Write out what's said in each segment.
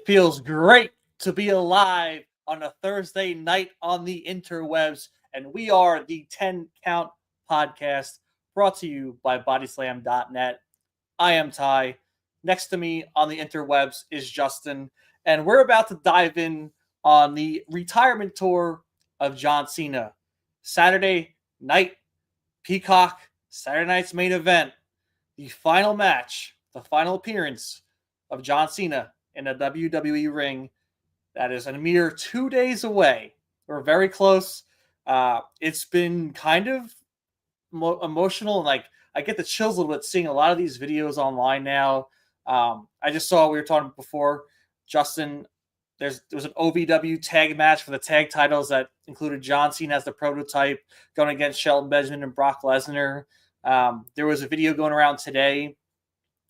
feels great to be alive on a Thursday night on the interwebs, and we are the 10 Count Podcast brought to you by Bodyslam.net. I am Ty. Next to me on the interwebs is Justin, and we're about to dive in on the retirement tour of John Cena. Saturday night, Peacock, Saturday night's main event, the final match, the final appearance of John Cena in a WWE ring. That is a mere 2 days away. We're very close. It's been kind of emotional, and like I get the chills a little bit seeing a lot of these videos online now. I just saw, we were talking before, Justin, there was an OVW tag match for the tag titles that included John Cena as the prototype going against Shelton Benjamin and Brock Lesnar. There was a video going around today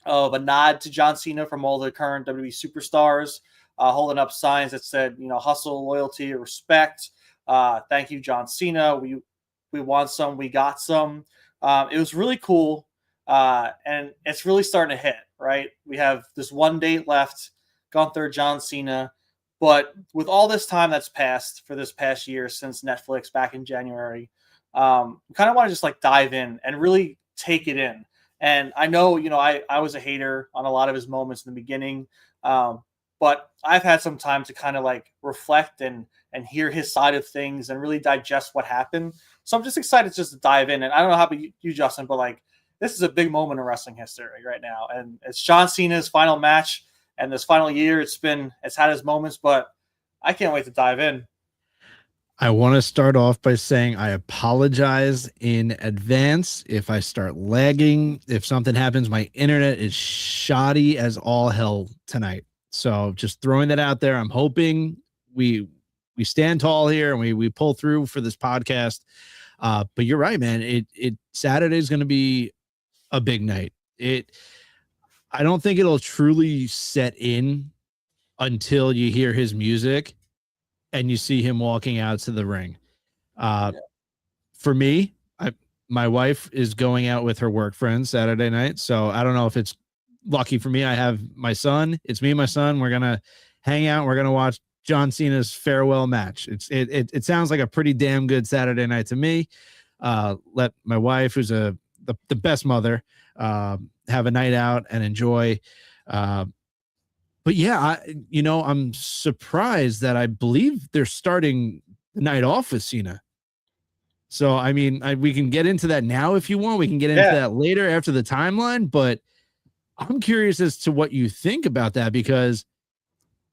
of a nod to John Cena from all the current WWE superstars, holding up signs that said, hustle, loyalty, respect. Thank you, John Cena. We want some, we got some. It was really cool, and it's really starting to hit, right? We have this one date left, Gunther, John Cena. But with all this time that's passed for this past year since Netflix back in January, we kind of want to just like dive in and really take it in. And I know, I was a hater on a lot of his moments in the beginning, but I've had some time to kind of like reflect and hear his side of things and really digest what happened. So I'm just excited just to dive in. And I don't know how about you, Justin, but like this is a big moment in wrestling history right now. And it's John Cena's final match. And this final year, it's had its moments, but I can't wait to dive in. I want to start off by saying I apologize in advance if I start lagging. If something happens, my internet is shoddy as all hell tonight. So just throwing that out there. I'm hoping we stand tall here and we pull through for this podcast. But you're right, man. Saturday is going to be a big night. I don't think it'll truly set in until you hear his music and you see him walking out to the ring. For me, my wife is going out with her work friends Saturday night. So I don't know if it's lucky for me. I have my son. It's me and my son. We're going to hang out. We're going to watch John Cena's farewell match. It sounds like a pretty damn good Saturday night to me. Let my wife, who's the best mother, have a night out and enjoy. But yeah, I'm surprised that I believe they're starting the night off with Cena. So, I mean, we can get into that now if you want. We can get into that later after the timeline. But I'm curious as to what you think about that, because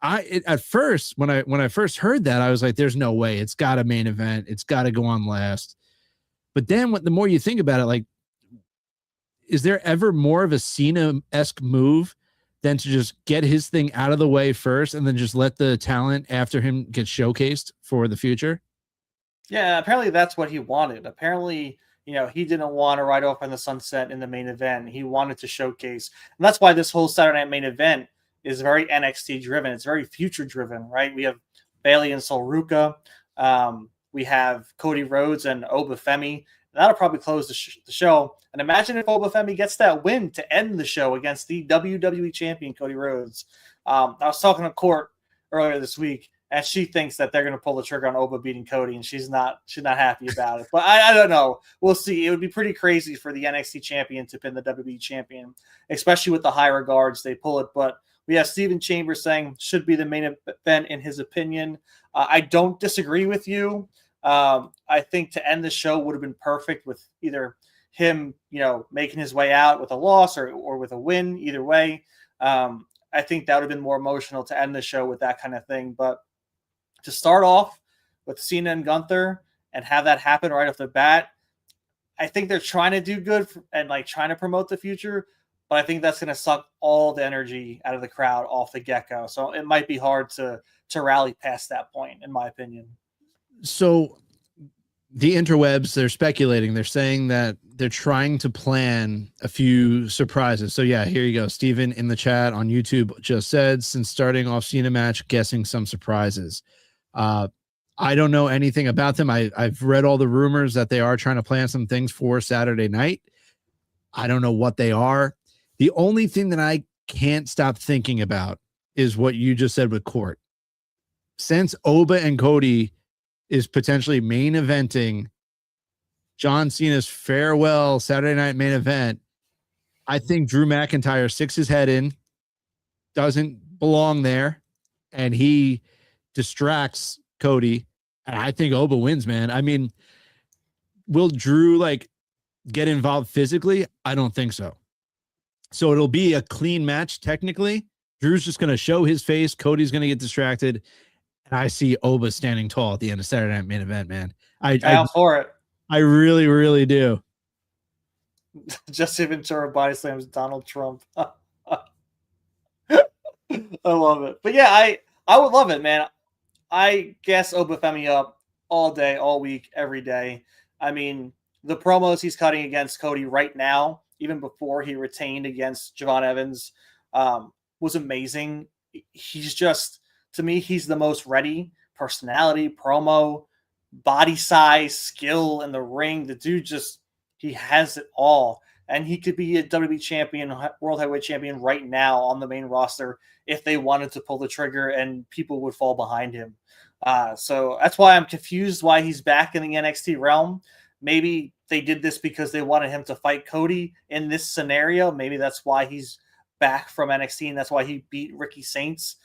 at first, when I first heard that, I was like, there's no way. It's got a main event. It's got to go on last. But then the more you think about it, like, is there ever more of a Cena-esque move than to just get his thing out of the way first and then just let the talent after him get showcased for the future? Yeah, apparently that's what he wanted. Apparently, he didn't want to ride off in the sunset in the main event. He wanted to showcase. And that's why this whole Saturday night main event is very NXT driven. It's very future driven, right? We have Bayley and Sol Ruca. We have Cody Rhodes and Oba Femi. That'll probably close the show. And imagine if Oba Femi gets that win to end the show against the WWE champion, Cody Rhodes. I was talking to Court earlier this week, and she thinks that they're going to pull the trigger on Oba beating Cody, and she's not happy about it. But I don't know. We'll see. It would be pretty crazy for the NXT champion to pin the WWE champion, especially with the high regards they pull it. But we have Steven Chambers saying should be the main event in his opinion. I don't disagree with you. I think to end the show would have been perfect with either him, making his way out with a loss or with a win. Either way, I think that would have been more emotional to end the show with that kind of thing. But to start off with Cena and Gunther and have that happen right off the bat, I think they're trying to do good and like trying to promote the future. But I think that's going to suck all the energy out of the crowd off the get-go. So it might be hard to rally past that point, in my opinion. So the interwebs, they're speculating. They're saying that they're trying to plan a few surprises. So yeah, here you go. Steven in the chat on YouTube just said, since starting off Cena match, guessing some surprises. I don't know anything about them. I've read all the rumors that they are trying to plan some things for Saturday night. I don't know what they are. The only thing that I can't stop thinking about is what you just said with Court. Since Oba and Cody is potentially main eventing John Cena's farewell Saturday night main event, I think Drew McIntyre sticks his head in, doesn't belong there, and he distracts Cody. And I think Oba wins, man. I mean, will Drew like get involved physically? I don't think so. So it'll be a clean match technically. Drew's just going to show his face. Cody's going to get distracted. And I see Oba standing tall at the end of Saturday night main event, man. Down for it. I really, really do. Jesse Ventura body slams Donald Trump. I love it. But yeah, I would love it, man. I guess Oba Femi up all day, all week, every day. I mean, the promos he's cutting against Cody right now, even before he retained against Javon Evans, was amazing. He's just, to me, he's the most ready. Personality, promo, body size, skill in the ring. The dude just, he has it all. And he could be a WWE champion, world heavyweight champion right now on the main roster if they wanted to pull the trigger and people would fall behind him. So that's why I'm confused why he's back in the NXT realm. Maybe they did this because they wanted him to fight Cody in this scenario. Maybe that's why he's back from NXT, and that's why he beat Ricky Saints,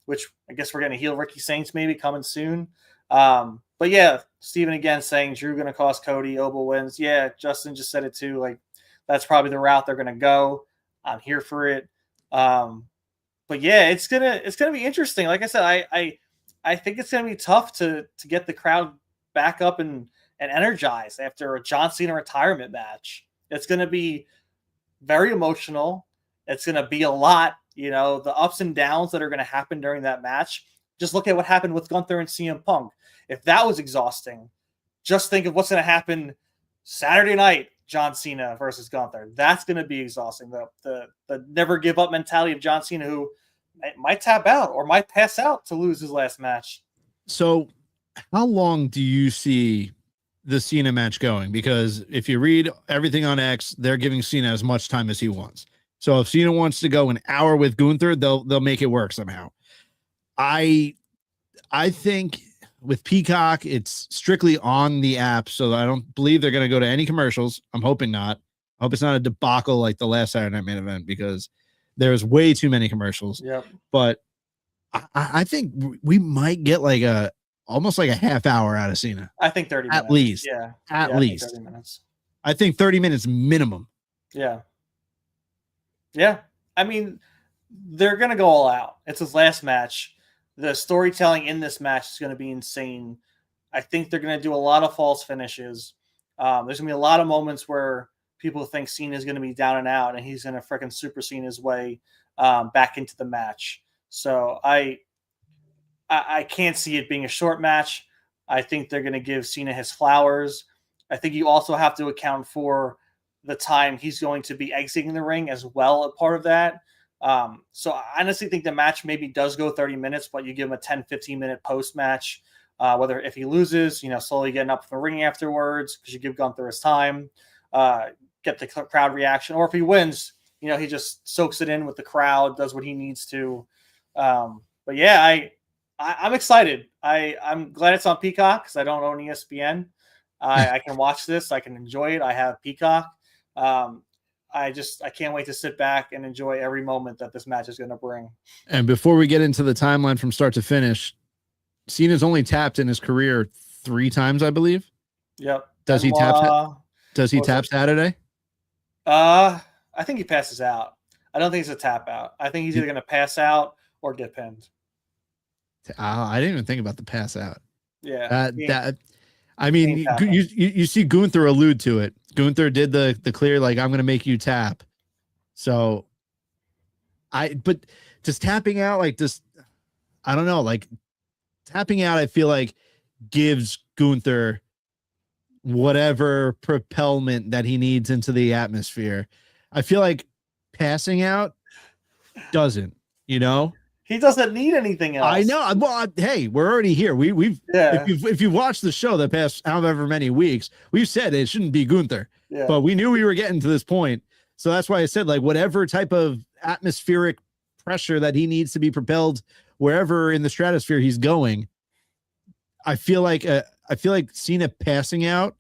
which I guess we're going to heal Ricky Saints maybe coming soon. But yeah, Steven again saying Drew going to cost Cody, Oba wins. Yeah, Justin just said it too. Like, that's probably the route they're going to go. I'm here for it. But yeah, it's gonna be interesting. Like I said, I think it's gonna be tough to get the crowd back up and energized after a John Cena retirement match. It's gonna be very emotional. It's gonna be a lot. You know, the ups and downs that are gonna happen during that match. Just look at what happened with Gunther and CM Punk. If that was exhausting, just think of what's gonna happen Saturday night. John Cena versus Gunther. That's going to be exhausting. The never give up mentality of John Cena, who might tap out or might pass out to lose his last match. So how long do you see the Cena match going? Because if you read everything on X, they're giving Cena as much time as he wants. So if Cena wants to go an hour with Gunther, they'll make it work somehow. I think with Peacock, it's strictly on the app, so I don't believe they're going to go to any commercials. I'm hoping not. I hope it's not a debacle like the last Saturday Night Main Event, because there's way too many commercials. Yep. But I think we might get like almost like a half hour out of Cena. I think 30 minutes. At least. Yeah. At least. 30 minutes. I think 30 minutes minimum. Yeah. Yeah. I mean, they're going to go all out. It's his last match. The storytelling in this match is going to be insane. I think they're going to do a lot of false finishes. There's going to be a lot of moments where people think Cena is going to be down and out, and he's going to freaking super Cena his way back into the match. So I can't see it being a short match. I think they're going to give Cena his flowers. I think you also have to account for the time he's going to be exiting the ring as well, a part of that. So I honestly think the match maybe does go 30 minutes, but you give him a 10-15 minute post match, whether if he loses, slowly getting up from the ring afterwards, because you give Gunther his time, get the crowd reaction, or if he wins, he just soaks it in with the crowd, does what he needs to. But yeah, I'm excited. I'm glad it's on Peacock because I don't own ESPN. I can watch this. I can enjoy it. I have Peacock. I can't wait to sit back and enjoy every moment that this match is going to bring. And before we get into the timeline from start to finish, Cena's only tapped in his career 3 times, I believe. Yep. Does he tap Saturday? I think he passes out. I don't think it's a tap out. I think he's either going to pass out or get pinned. I didn't even think about the pass out. Yeah. I mean, you see Gunther allude to it. Gunther did the clear, like, I'm going to make you tap. So but just tapping out, like, just, I don't know, like tapping out, I feel like gives Gunther whatever propelment that he needs into the atmosphere. I feel like passing out doesn't, He doesn't need anything else. I know. Well, hey, we're already here. We've if you've watched the show the past however many weeks, we've said it shouldn't be Gunther, but we knew we were getting to this point. So that's why I said, like, whatever type of atmospheric pressure that he needs to be propelled wherever in the stratosphere he's going. I feel like Cena passing out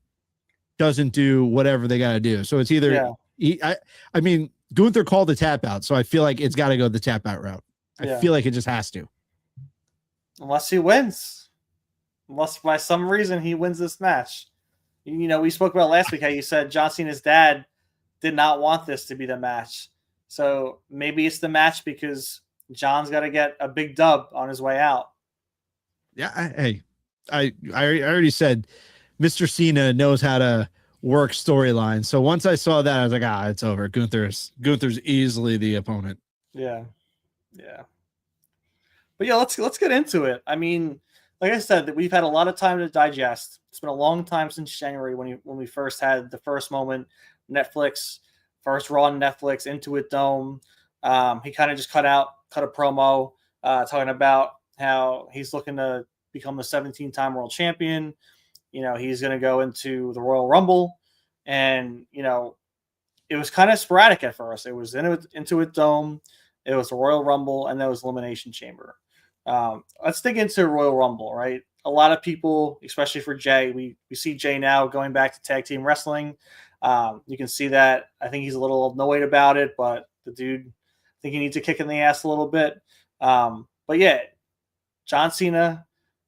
doesn't do whatever they got to do. So it's either I mean, Gunther called the tap out, so I feel like it's got to go the tap out route. I feel like it just has to. Unless he wins. Unless by some reason he wins this match. We spoke about last week how you said John Cena's dad did not want this to be the match. So maybe it's the match because John's got to get a big dub on his way out. Yeah, I already said Mr. Cena knows how to work storyline. So once I saw that, I was like, it's over. Gunther's easily the opponent. Yeah. But yeah, let's get into it. I mean, like I said, that we've had a lot of time to digest. It's been a long time since January when we first had the first moment. Netflix, first Raw on Netflix, Intuit Dome. He kind of just cut a promo talking about how he's looking to become the 17-time world champion. He's going to go into the Royal Rumble, and it was kind of sporadic at first. It was Intuit Dome, it was the Royal Rumble, and that was Elimination Chamber. Let's dig into Royal Rumble, right? A lot of people, especially for Jay, we see Jay now going back to tag team wrestling. You can see that. I think he's a little annoyed about it, but the dude, I think he needs a kick in the ass a little bit. But yeah, John Cena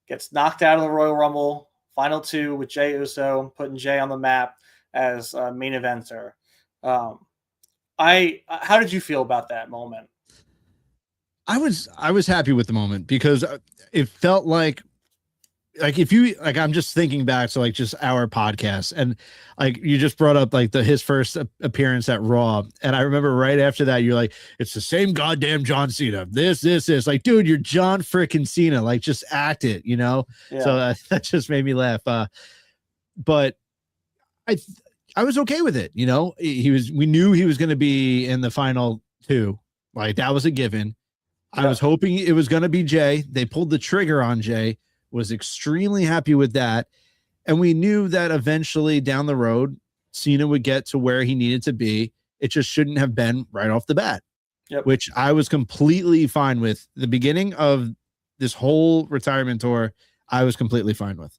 gets knocked out of the Royal Rumble, final two with Jey Uso, putting Jay on the map as a main eventer. How did you feel about that moment? I was happy with the moment because it felt like if you like, I'm just thinking back to like just our podcast, and like you just brought up like his first appearance at Raw, and I remember right after that you're like, it's the same goddamn John Cena. This like, dude, you're John freaking Cena. Like, just act it, Yeah. So that just made me laugh. But I was okay with it. We knew he was going to be in the final two. Like, that was a given. I was hoping it was going to be Jay. They pulled the trigger on Jay. Was extremely happy with that. And we knew that eventually down the road, Cena would get to where he needed to be. It just shouldn't have been right off the bat, which I was completely fine with. The beginning of this whole retirement tour, I was completely fine with.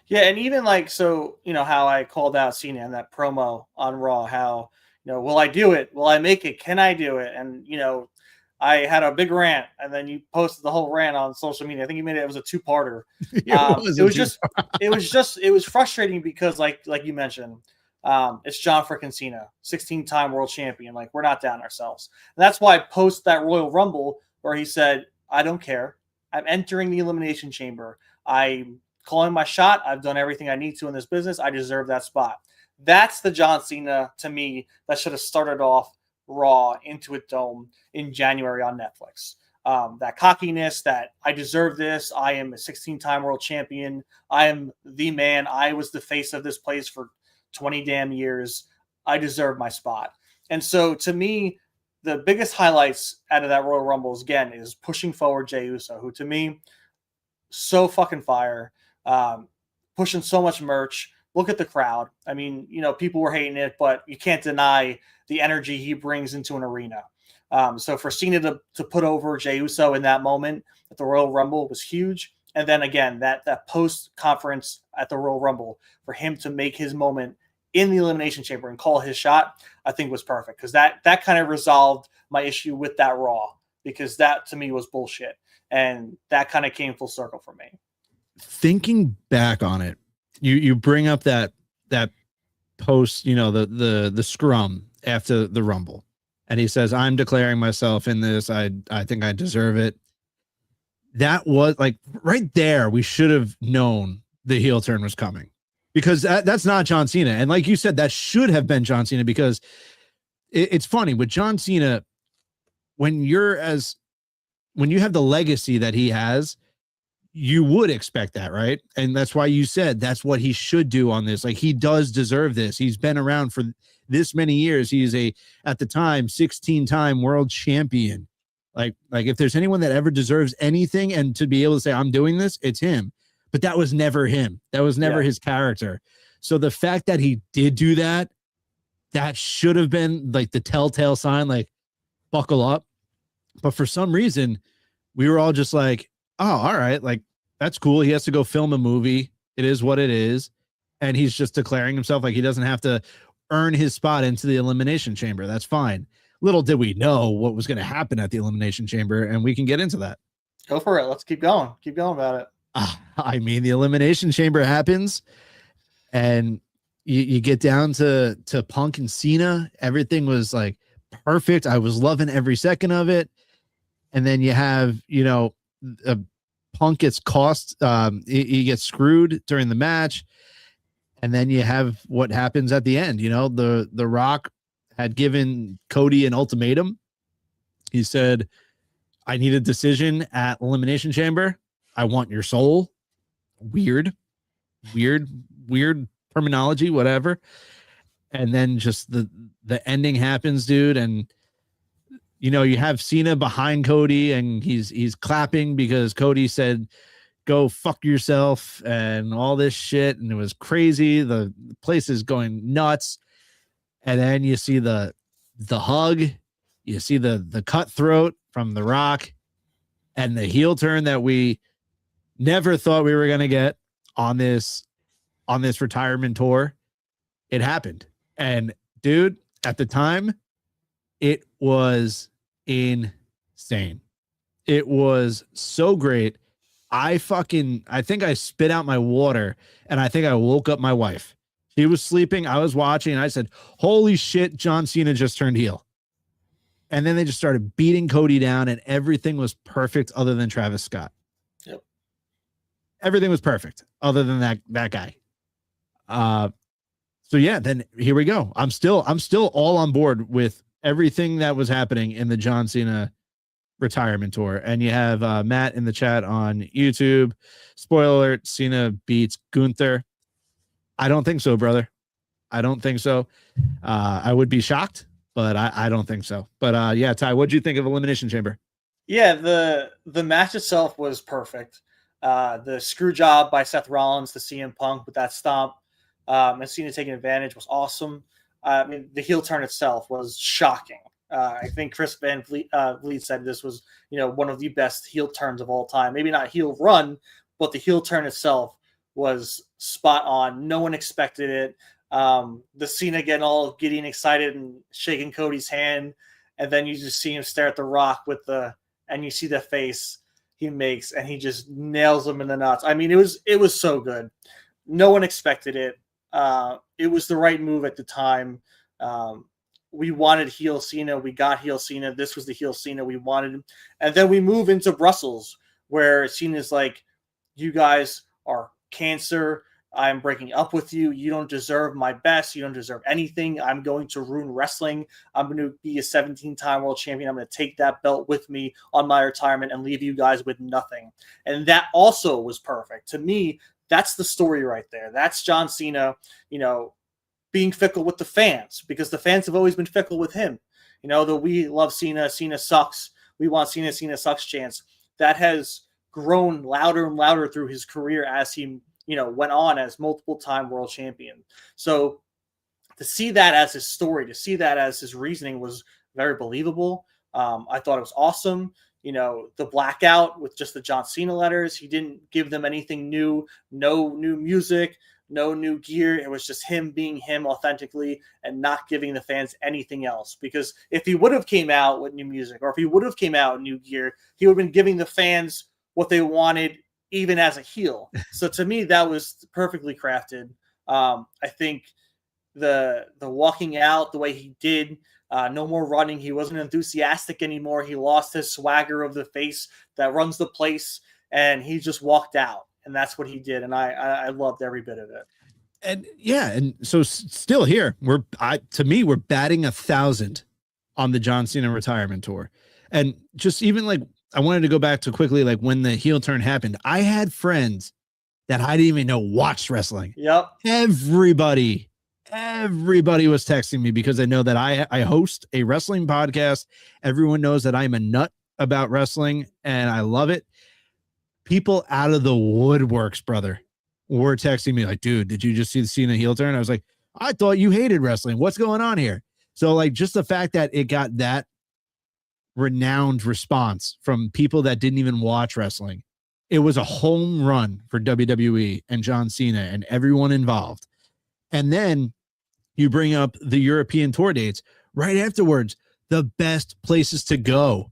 Yeah, and even like, so, how I called out Cena in that promo on Raw, how, will I do it? Will I make it? Can I do it? And, I had a big rant, and then you posted the whole rant on social media. I think you made it was a two-parter. It was frustrating because like you mentioned, it's John freaking Cena, 16-time world champion. Like, we're not down ourselves. And that's why I post that Royal Rumble where he said, I don't care. I'm entering the Elimination Chamber. I'm calling my shot. I've done everything I need to in this business. I deserve that spot. That's the John Cena, to me, that should have started off Raw Intuit Dome in January on Netflix. That cockiness, that I deserve this. I am a 16-time world champion. I am the man. I was the face of this place for 20 damn years. I deserve my spot. And so, to me, the biggest highlights out of that Royal Rumble is pushing forward Jey Uso, who to me, so fucking fire. Pushing so much merch. Look at the crowd. I mean, people were hating it, but you can't deny the energy he brings into an arena. So for Cena to put over Jey Uso in that moment at the Royal Rumble was huge. And then again, that post-conference at the Royal Rumble, for him to make his moment in the Elimination Chamber and call his shot, I think was perfect. Because that kind of resolved my issue with that Raw. Because that, to me, was bullshit. And that kind of came full circle for me. Thinking back on it, you bring up that post, the scrum after the Rumble, and he says, I'm declaring myself in this. I think I deserve it. That was like right there. We should have known the heel turn was coming, because that's not John Cena. And like you said, that should have been John Cena, because it's funny with John Cena, when you have the legacy that he has, you would expect that, right? And that's why you said that's what he should do on this. Like, he does deserve this. He's been around for this many years. He's at the time, 16-time world champion. Like if there's anyone that ever deserves anything and to be able to say, I'm doing this, it's him. But that was never him. That was never his character. So the fact that he did do that, that should have been like the telltale sign, like, buckle up. But for some reason, we were all just like, oh, all right, like that's cool. He has to go film a movie. It is what it is. And he's just declaring himself like he doesn't have to earn his spot into the Elimination Chamber. That's fine. Little did we know what was going to happen at the Elimination Chamber, and we can get into that. Go for it. Let's keep going. Keep going about it. I mean, the Elimination Chamber happens, and you get down to Punk and Cena. Everything was like perfect. I was loving every second of it. And then you have, Punk gets he gets screwed during the match. And then you have what happens at the end. The Rock had given Cody an ultimatum. He said, I need a decision at Elimination Chamber. I want your soul. Weird terminology, whatever. And then just the ending happens, dude. And you have Cena behind Cody, and he's clapping because Cody said, go fuck yourself and all this shit. And it was crazy. The place is going nuts. And then you see the hug, you see the cutthroat from The Rock, and the heel turn that we never thought we were going to get on this retirement tour. It happened. And dude, at the time, it was insane. It was so great. I think I spit out my water, and I think I woke up my wife. She was sleeping. I was watching, and I said, holy shit, John Cena just turned heel. And then they just started beating Cody down, and everything was perfect other than Travis Scott. Yep. Everything was perfect other than that guy. So yeah, then here we go. I'm still all on board with everything that was happening in the John Cena retirement tour. And you have Matt in the chat on YouTube. Spoiler alert, Cena beats Gunther. I don't think so, brother. I don't think so. I would be shocked, but I don't think so. But yeah, Ty, what'd you think of Elimination Chamber? Yeah, the match itself was perfect. The screw job by Seth Rollins to CM Punk with that stomp, and Cena taking advantage was awesome. I mean, the heel turn itself was shocking. I think Chris Van Vliet said this was, one of the best heel turns of all time. Maybe not heel run, but the heel turn itself was spot on. No one expected it. The Cena getting all giddy and excited and shaking Cody's hand, and then you just see him stare at The Rock and you see the face he makes, and he just nails him in the nuts. I mean, it was so good. No one expected it. It was the right move at the time. We wanted heel Cena. We got heel Cena. This was the heel Cena we wanted. And then we move into Brussels, where Cena's like, you guys are cancer. I'm breaking up with you. You don't deserve my best. You don't deserve anything. I'm going to ruin wrestling. I'm going to be a 17-time world champion. I'm going to take that belt with me on my retirement and leave you guys with nothing. And that also was perfect. To me, that's the story right there. That's John Cena, being fickle with the fans, because the fans have always been fickle with him. The we love Cena, Cena sucks, we want Cena, Cena sucks chants. That has grown louder and louder through his career as he, went on as multiple-time world champion. So to see that as his story, to see that as his reasoning was very believable. I thought it was awesome. The blackout with just the John Cena letters, he didn't give them anything new, no new music, no new gear. It was just him being him authentically and not giving the fans anything else. Because if he would have came out with new music, or if he would have came out with new gear, he would have been giving the fans what they wanted, even as a heel. So to me, that was perfectly crafted. I think the walking out the way he did, no more running. He wasn't enthusiastic anymore. He lost his swagger of the face that runs the place, and he just walked out. And that's what he did. And I loved every bit of it. And yeah, and so still here, we're batting 1,000 on the John Cena retirement tour. And just even like, I wanted to go back to quickly, like when the heel turn happened, I had friends that I didn't even know watched wrestling. Yep. Everybody was texting me because they know that I host a wrestling podcast. Everyone knows that I'm a nut about wrestling and I love it. People out of the woodworks, brother, were texting me like, dude, did you just see the Cena heel turn? I was like, I thought you hated wrestling. What's going on here? So like just the fact that it got that renowned response from people that didn't even watch wrestling. It was a home run for WWE and John Cena and everyone involved. And then you bring up the European tour dates right afterwards, the best places to go.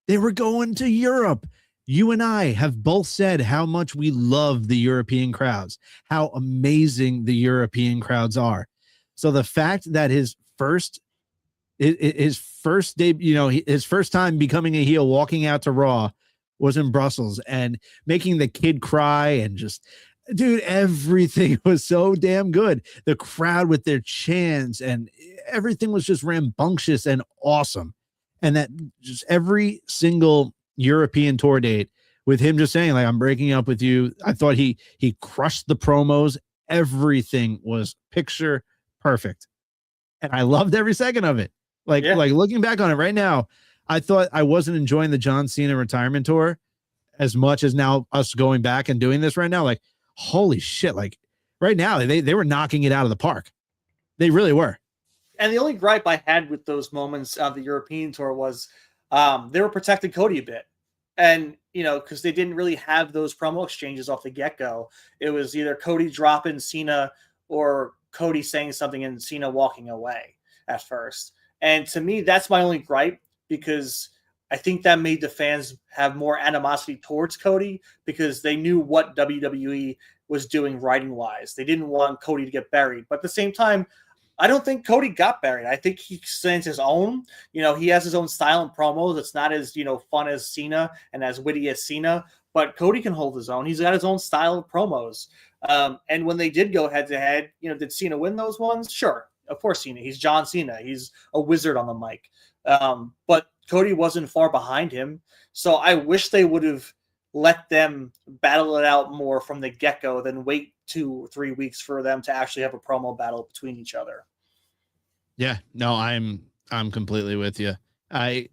They were going to Europe. You and I have both said how much we love the European crowds, how amazing the European crowds are. So the fact that his first day, his first time becoming a heel, walking out to Raw, was in Brussels and making the kid cry and just, dude, everything was so damn good. The crowd with their chants and everything was just rambunctious and awesome. And that just every single European tour date with him just saying, like, I'm breaking up with you. I thought he crushed the promos. Everything was picture perfect. And I loved every second of it. Like looking back on it right now, I thought I wasn't enjoying the John Cena retirement tour as much as now us going back and doing this right now. Like, holy shit. Like right now, they were knocking it out of the park. They really were. And the only gripe I had with those moments of the European tour was they were protecting Cody a bit. And, because they didn't really have those promo exchanges off the get-go. It was either Cody dropping Cena or Cody saying something and Cena walking away at first. And to me, that's my only gripe, because I think that made the fans have more animosity towards Cody because they knew what WWE was doing writing-wise. They didn't want Cody to get buried. But at the same time, I don't think Cody got buried. I think he stands his own. He has his own style and promos. It's not as, fun as Cena and as witty as Cena, but Cody can hold his own. He's got his own style of promos. And when they did go head to head, did Cena win those ones? Sure. Of course, Cena. He's John Cena. He's a wizard on the mic. But Cody wasn't far behind him. So I wish they would have let them battle it out more from the get-go than wait 2 or 3 weeks for them to actually have a promo battle between each other. Yeah, no, I'm completely with you. Like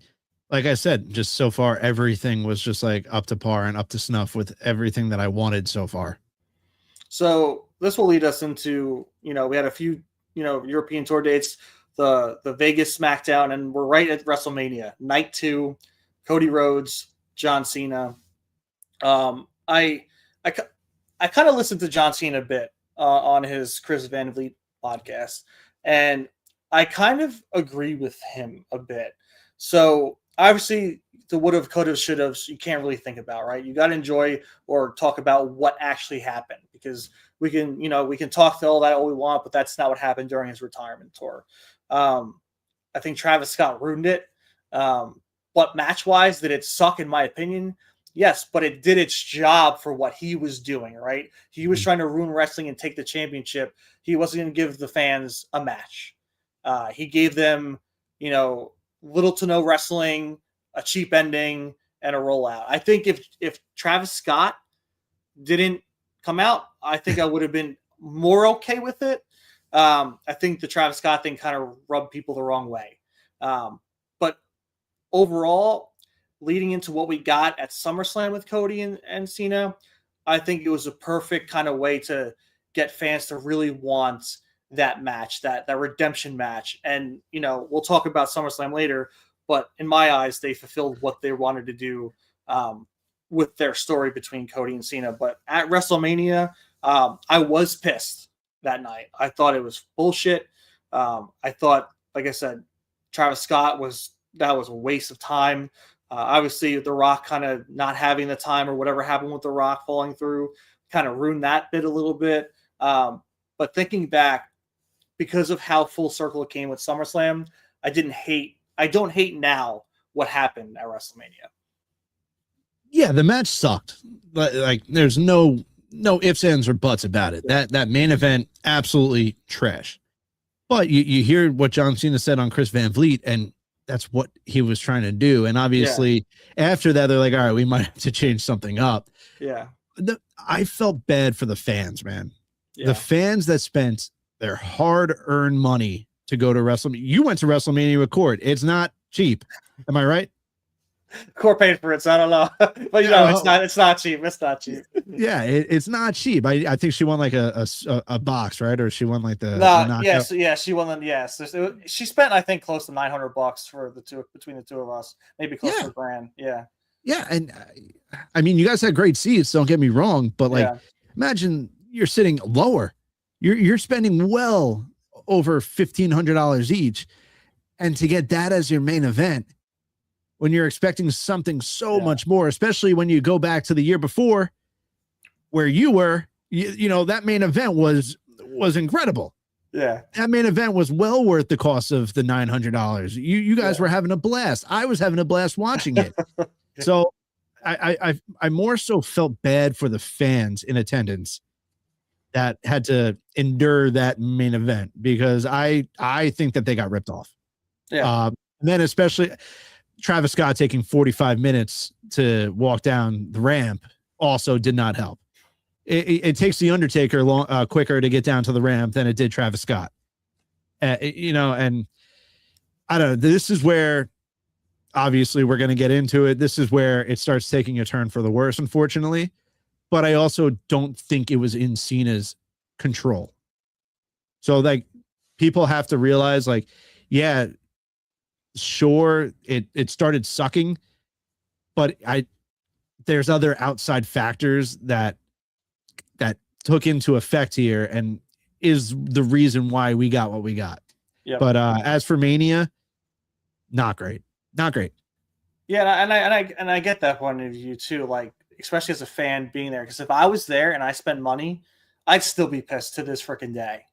I said, just so far, everything was just like up to par and up to snuff with everything that I wanted so far. So this will lead us into, we had a few, European tour dates, the Vegas SmackDown, and we're right at WrestleMania, night 2, Cody Rhodes, John Cena. I kind of listened to John Cena a bit on his Chris Van Vliet podcast, and I kind of agree with him a bit. So obviously the would have, could have, should have, you can't really think about, right? You got to enjoy or talk about what actually happened, because we can talk to all that all we want, but that's not what happened during his retirement tour. I think Travis Scott ruined it. But match-wise, did it suck in my opinion? Yes, but it did its job for what he was doing, right? He was trying to ruin wrestling and take the championship. He wasn't going to give the fans a match. He gave them, little to no wrestling, a cheap ending, and a rollout. I think if Travis Scott didn't come out, I think I would have been more okay with it. I think the Travis Scott thing kind of rubbed people the wrong way. But overall, leading into what we got at SummerSlam with Cody and Cena, I think it was a perfect kind of way to get fans to really want that match, that redemption match. And, we'll talk about SummerSlam later, but in my eyes, they fulfilled what they wanted to do with their story between Cody and Cena. But at WrestleMania, I was pissed that night. I thought it was bullshit. I thought, like I said, Travis Scott was a waste of time. Obviously, The Rock kind of not having the time or whatever happened with The Rock falling through kind of ruined that bit a little bit. But thinking back, because of how full circle it came with SummerSlam, I don't hate now what happened at WrestleMania. Yeah, the match sucked. Like there's no ifs, ands, or buts about it. That main event, absolutely trash. But you hear what John Cena said on Chris Van Vliet, and that's what he was trying to do. And obviously, after that, they're like, all right, we might have to change something up. Yeah. I felt bad for the fans, man. Yeah. The fans that spent their hard-earned money to go to WrestleMania. You went to WrestleMania with Cord. It's not cheap. Am I right? Core paid for it, so I don't know. But you know, it's not cheap. It's not cheap. Yeah, it's not cheap. I think she won like a box, right? Or she won like the No, knockout. yes, yeah, she won. Yes, she spent I think close to $900 for the two between the two of us, maybe close to Yeah, a grand. Yeah, yeah, and I mean, you guys had great seats. Don't get me wrong, but like, yeah, imagine you're sitting lower. You're spending well over $1,500 each, and to get that as your main event when you're expecting something so yeah, much more, especially when you go back to the year before where you were, you know, that main event was incredible. yeah, That main event was well worth the cost of the $900. You guys yeah. were having a blast. I was having a blast watching it. So I more so felt bad for the fans in attendance that had to endure that main event because I think that they got ripped off. Yeah. And then especially Travis Scott taking 45 minutes to walk down the ramp also did not help. It takes the Undertaker quicker to get down to the ramp than it did Travis Scott. You know, and I don't know. This is where obviously we're going to get into it. This is where it starts taking a turn for the worse, unfortunately. But I also don't think it was in Cena's control. So like people have to realize like, yeah, sure, it started sucking, but there's other outside factors that took into effect here and is the reason why we got what we got. Yep. But as for Mania, not great. Not great. Yeah, and I get that point of view too. Like, especially as a fan being there, because if I was there and I spend money, I'd still be pissed to this freaking day.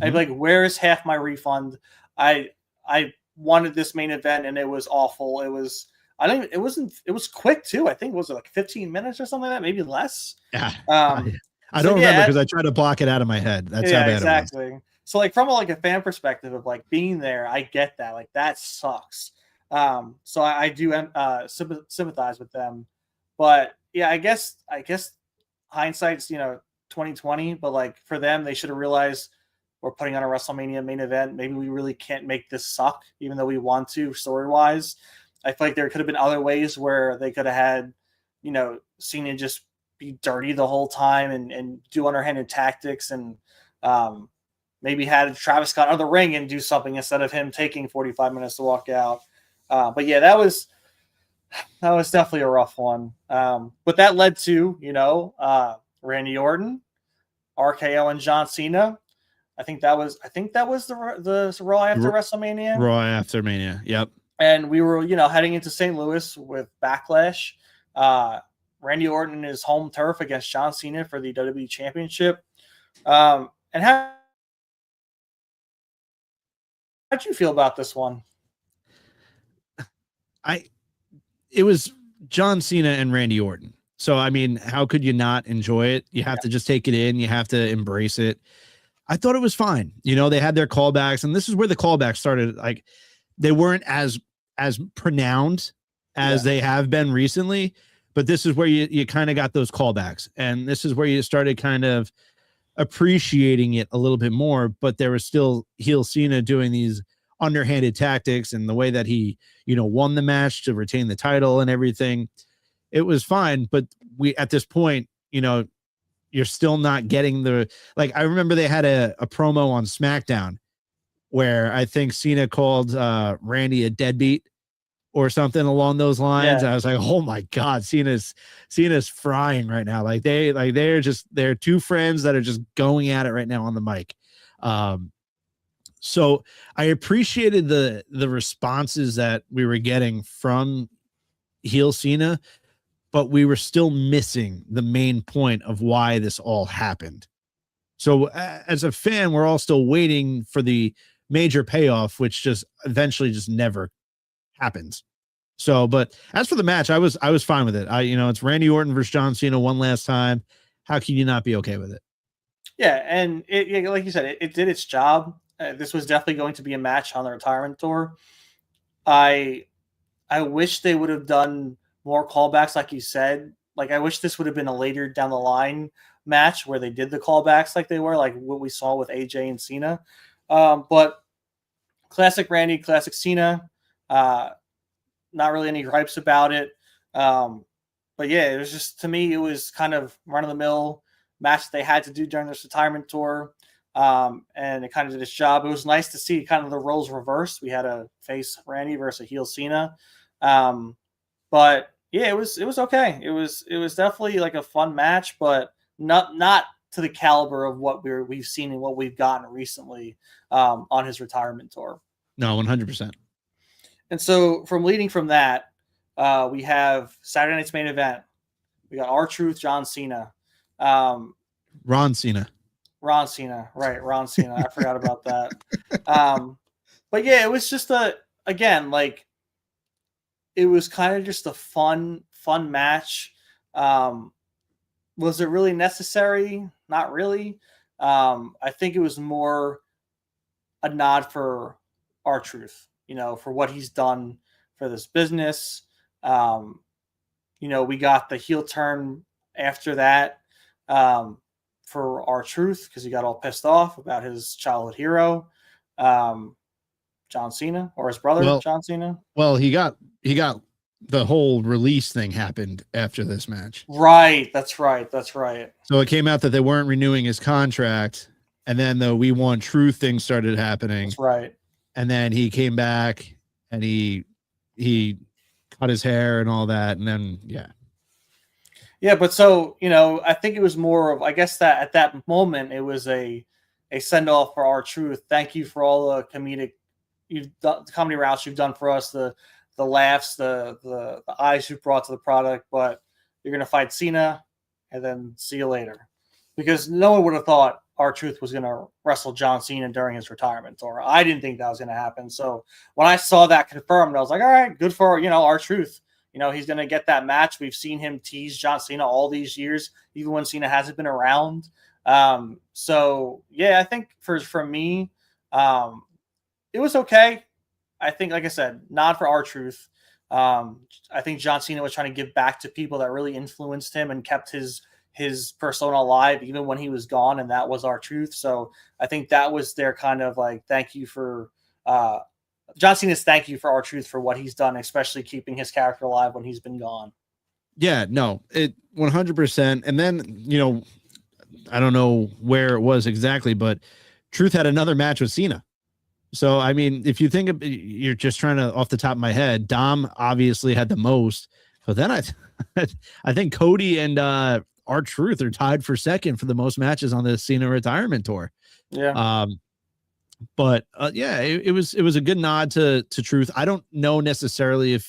I'd be like, "Where's half my refund? I wanted this main event and it was awful. It was I don't. Even, it wasn't. It was quick too. I think was it like 15 minutes or something like that, maybe less. Yeah. I So don't remember yeah, because I tried to block it out of my head. That's how yeah, bad it was. exactly. So like from a fan perspective of like being there, I get that. Like that sucks. So I do sympathize with them, but yeah, I guess hindsight's 2020, but like for them, they should have realized we're putting on a WrestleMania main event. Maybe we really can't make this suck, even though we want to story wise. I feel like there could have been other ways where they could have had, Cena just be dirty the whole time and do underhanded tactics and maybe had Travis Scott out of the ring and do something instead of him taking 45 minutes to walk out. But yeah, that was definitely a rough one. But that led to, Randy Orton, RKO, and John Cena. I think that was the Raw after WrestleMania. Raw after Mania. Yep. And we were, heading into St. Louis with Backlash. Randy Orton in his home turf against John Cena for the WWE Championship. And how'd you feel about this one? It was John Cena and Randy Orton. So, I mean, how could you not enjoy it? You have to just take it in. You have to embrace it. I thought it was fine. They had their callbacks, and this is where the callbacks started. Like, they weren't as pronounced as they have been recently, but this is where you kind of got those callbacks, and this is where you started kind of appreciating it a little bit more. But there was still heel Cena doing these underhanded tactics, and the way that he won the match to retain the title and everything. It was fine, but we at this point, you're still not getting the I remember they had a promo on SmackDown where I think Cena called Randy a deadbeat or something along those lines. Yeah. I was like, oh my God, Cena's frying right now. They're two friends that are just going at it right now on the mic. So I appreciated the responses that we were getting from heel Cena, but we were still missing the main point of why this all happened. So as a fan, we're all still waiting for the major payoff, which just eventually just never happens. So, but as for the match, I was fine with it. It's Randy Orton versus John Cena one last time. How can you not be okay with it? Yeah, and like you said, it did its job. This was definitely going to be a match on the retirement tour. I wish they would have done more callbacks, like you said. Like I wish this would have been a later down the line match where they did the callbacks like they were, like what we saw with AJ and Cena. But classic Randy, classic Cena. Not really any gripes about it. But yeah, it was just, to me, it was kind of run of the mill match they had to do during this retirement tour. And it kind of did its job. It was nice to see kind of the roles reversed. We had a face Randy versus a heel Cena. But yeah, it was okay. It was definitely like a fun match, but not to the caliber of what we've seen and what we've gotten recently on his retirement tour. No, 100%. And so leading from that, we have Saturday night's main event. We got R-Truth, John Cena. Ron Cena. Ron Cena, right? Ron Cena. I forgot about that. But yeah, it was just again, like, it was kind of just a fun match. Was it really necessary? Not really. I think it was more a nod for R-Truth, for what he's done for this business. We got the heel turn after that for R-Truth, because he got all pissed off about his childhood hero, John Cena, or his brother, John Cena. Well, he got the whole release thing happened after this match. Right. That's right. So it came out that they weren't renewing his contract, and then the We Want Truth thing started happening. That's right. And then he came back and he cut his hair and all that, and then yeah. But so, I think it was more of, I guess, that at that moment it was a send off for R-Truth. Thank you for all the comedy routes you've done for us, the laughs, the eyes you brought to the product, but you're gonna fight Cena, and then see you later. Because no one would have thought R-Truth was gonna wrestle John Cena during his retirement tour. I didn't think that was gonna happen. So when I saw that confirmed, I was like, all right, good for R-Truth. He's gonna get that match. We've seen him tease John Cena all these years, even when Cena hasn't been around. So yeah, I think for me, it was okay. I think, like I said, nod for R-Truth. I think John Cena was trying to give back to people that really influenced him and kept his persona alive even when he was gone, and that was R-Truth. So I think that was their kind of like thank you for John Cena's thank you for R-Truth for what he's done, especially keeping his character alive when he's been gone. Yeah, no, it 100%. And then, I don't know where it was exactly, but Truth had another match with Cena. So, I mean, if you think you're just trying to, off the top of my head, Dom obviously had the most, but then I think Cody and R-Truth are tied for second for the most matches on the Cena retirement tour. Yeah. But yeah, it was a good nod to Truth. I don't know necessarily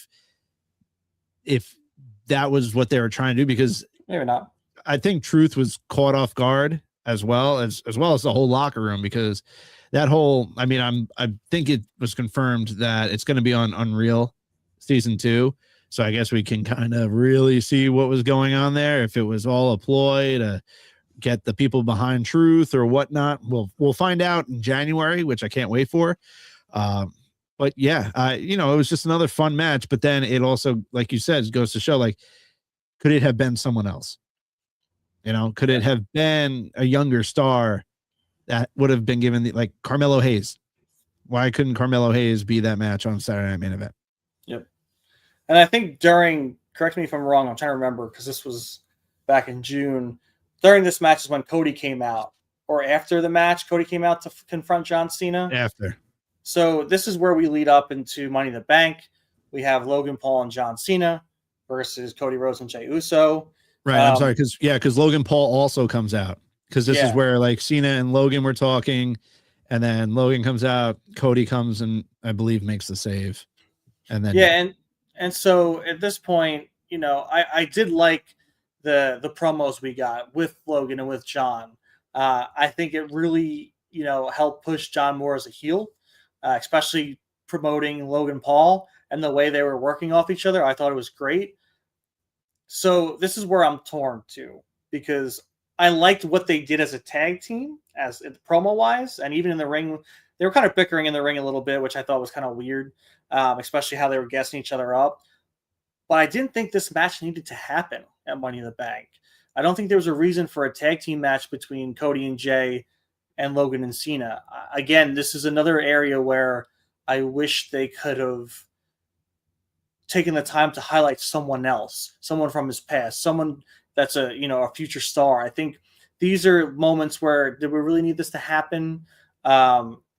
if that was what they were trying to do, because maybe not. I think Truth was caught off guard as well as the whole locker room, because that whole, I mean, I think it was confirmed that it's going to be on Unreal season 2. So I guess we can kind of really see what was going on there. If it was all a ploy to get the people behind Truth or whatnot, we'll find out in January, which I can't wait for. But yeah, it was just another fun match. But then it also, like you said, goes to show, like, could it have been someone else? Could it have been a younger star that would have been given like Carmelo Hayes? Why couldn't Carmelo Hayes be that match on Saturday Night Main Event? Yep. And I think correct me if I'm wrong, I'm trying to remember, because this was back in June. During this match is when Cody came out, or after the match, Cody came out to confront John Cena. After. So this is where we lead up into Money in the Bank. We have Logan Paul and John Cena versus Cody Rhodes and Jey Uso. Right. I'm sorry. Because Logan Paul also comes out, because this is where like Cena and Logan were talking, and then Logan comes out, Cody comes and I believe makes the save. And then and so at this point, I did like the promos we got with Logan and with John. I think it really, helped push John more as a heel, especially promoting Logan Paul and the way they were working off each other. I thought it was great. So this is where I'm torn too, because I liked what they did as a tag team, as promo wise, and even in the ring, they were kind of bickering in the ring a little bit, which I thought was kind of weird, especially how they were gassing each other up. But I didn't think this match needed to happen at Money in the Bank. I don't think there was a reason for a tag team match between Cody and Jey and Logan and Cena. Again, this is another area where I wish they could have taking the time to highlight someone else, someone from his past, someone that's a future star. I think these are moments where did we really need this to happen?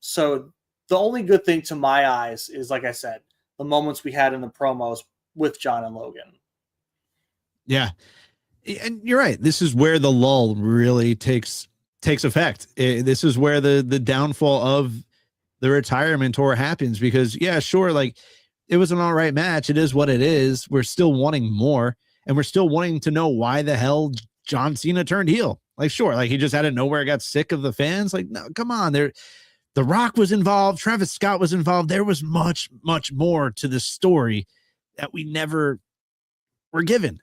So the only good thing to my eyes is, like I said, the moments we had in the promos with John and Logan. Yeah. And you're right. This is where the lull really takes effect. This is where the downfall of the retirement tour happens, because yeah, sure, like it was an all right match. It is what it is. We're still wanting more, and we're still wanting to know why the hell John Cena turned heel. Like, sure, like he just out of nowhere got sick of the fans. Like, no, come on. The Rock was involved. Travis Scott was involved. There was much, much more to the story that we never were given.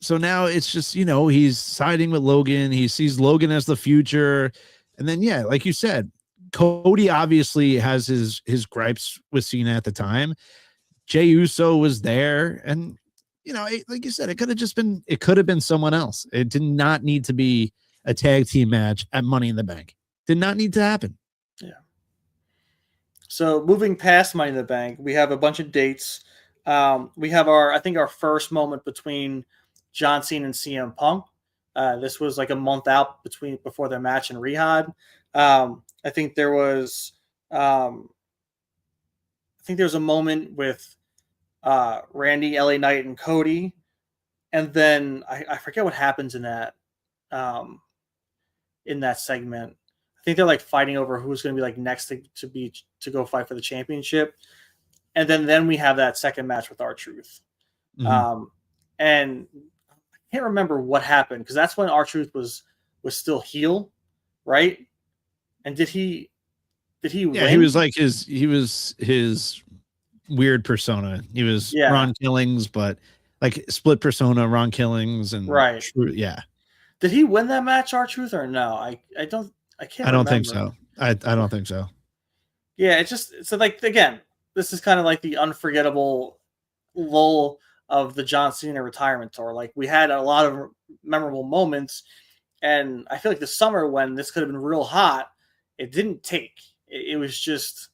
So now it's just, he's siding with Logan. He sees Logan as the future. And then, yeah, like you said, Cody obviously has his gripes with Cena at the time. Jey Uso was there. And, like you said, it could have been someone else. It did not need to be a tag team match at Money in the Bank. Did not need to happen. Yeah. So moving past Money in the Bank, we have a bunch of dates. We have our first moment between John Cena and CM Punk. This was like a month out before their match in Riyadh. I think there was a moment with Randy, LA Knight, and Cody, and then I forget what happens in that segment. I think they're like fighting over who's going to be like next to go fight for the championship, and then we have that second match with R-Truth. Mm-hmm. And I can't remember what happened, because that's when R-Truth was still heel, right? And did he win? He was like his weird persona. He was Ron Killings, but like split persona, Ron Killings, and right. Yeah. Did he win that match, R-Truth, or no? I can't. I don't think so. I don't think so. Yeah, it's just so like, again, this is kind of like the unforgettable lull of the John Cena retirement tour. Like, we had a lot of memorable moments, and I feel like the summer when this could have been real hot, it didn't take. It was just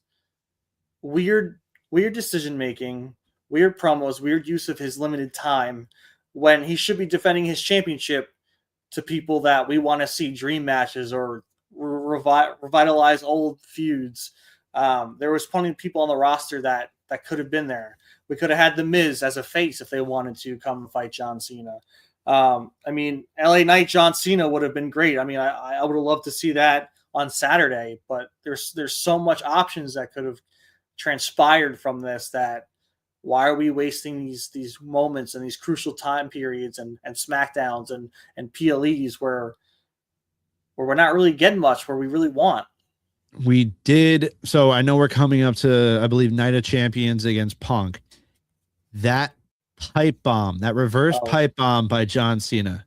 weird decision making, weird promos, weird use of his limited time when he should be defending his championship to people that we want to see dream matches or revitalize old feuds. There was plenty of people on the roster that could have been there. We could have had The Miz as a face if they wanted to come and fight John Cena. I mean, LA Knight, John Cena would have been great. I mean, I would have loved to see that on Saturday, but there's so much options that could have transpired from this, that why are we wasting these moments and these crucial time periods and SmackDowns and PLEs where we're not really getting much where we really want. We did. So I know we're coming up to, I believe, Night of Champions against Punk. That pipe bomb, that reverse pipe bomb by John Cena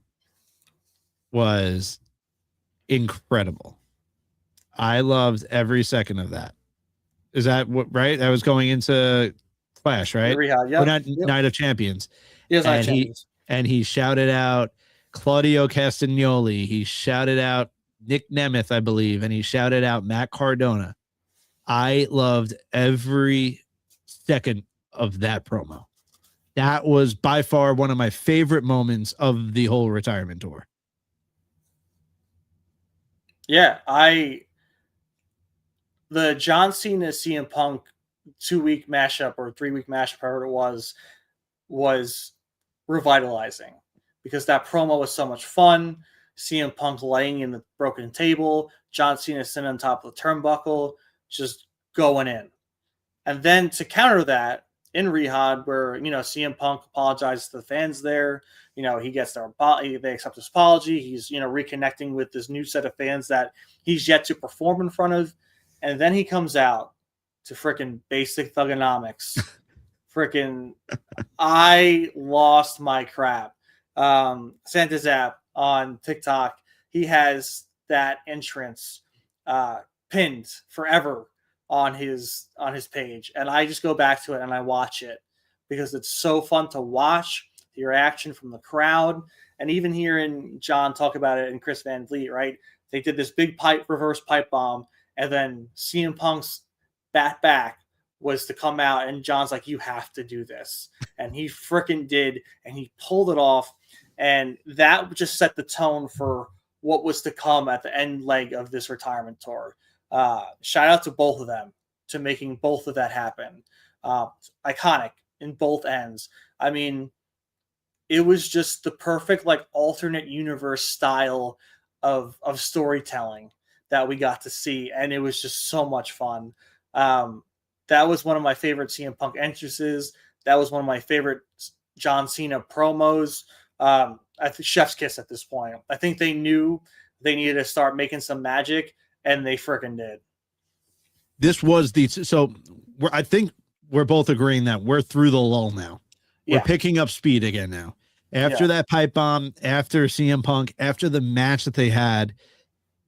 was incredible. I loved every second of that. Is that what, right? That was going into Clash, right? Yeah. Night of Champions. Yes, and he shouted out Claudio Castagnoli. He shouted out Nick Nemeth, I believe, and he shouted out Matt Cardona. I loved every second of that promo. That was by far one of my favorite moments of the whole retirement tour. Yeah, the John Cena CM Punk 2-week mashup or 3-week mashup, however it was revitalizing, because that promo was so much fun. CM Punk laying in the broken table, John Cena sitting on top of the turnbuckle, just going in. And then to counter that, in Riyadh, where, CM Punk apologizes to the fans there, he gets they accept his apology. He's, reconnecting with this new set of fans that he's yet to perform in front of. And then he comes out to freaking basic thugonomics. Freaking, I lost my crap. Santa Zap on TikTok, he has that entrance pinned forever on his page, and I just go back to it and I watch it because it's so fun to watch the reaction from the crowd. And even hearing John talk about it and Chris Van Vliet, right? They did this big reverse pipe bomb, and then CM Punk's back was to come out, and John's like, you have to do this. And he freaking did, and he pulled it off. And that just set the tone for what was to come at the end leg of this retirement tour. Shout out to both of them to making both of that happen. Iconic in both ends. I mean, it was just the perfect like alternate universe style of storytelling that we got to see, and it was just so much fun. That was one of my favorite CM Punk entrances. That was one of my favorite John Cena promos. I think chef's kiss at this point. I think they knew they needed to start making some magic, and they freaking did. This was I think we're both agreeing that we're through the lull now. We're picking up speed again now. After that pipe bomb, after CM Punk, after the match that they had,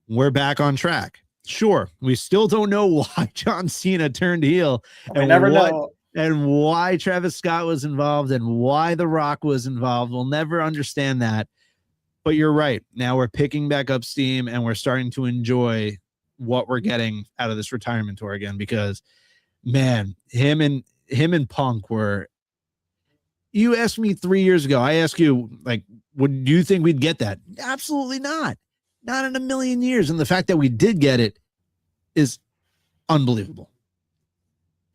we're back on track. Sure, we still don't know why John Cena turned heel, and never know, and why Travis Scott was involved, and why The Rock was involved. We'll never understand that. But you're right. Now we're picking back up steam, and we're starting to enjoy what we're getting out of this retirement tour again. Because, man, him and Punk were. You asked me 3 years ago. I asked you, like, would you think we'd get that? Absolutely not. Not in a million years. And the fact that we did get it is unbelievable.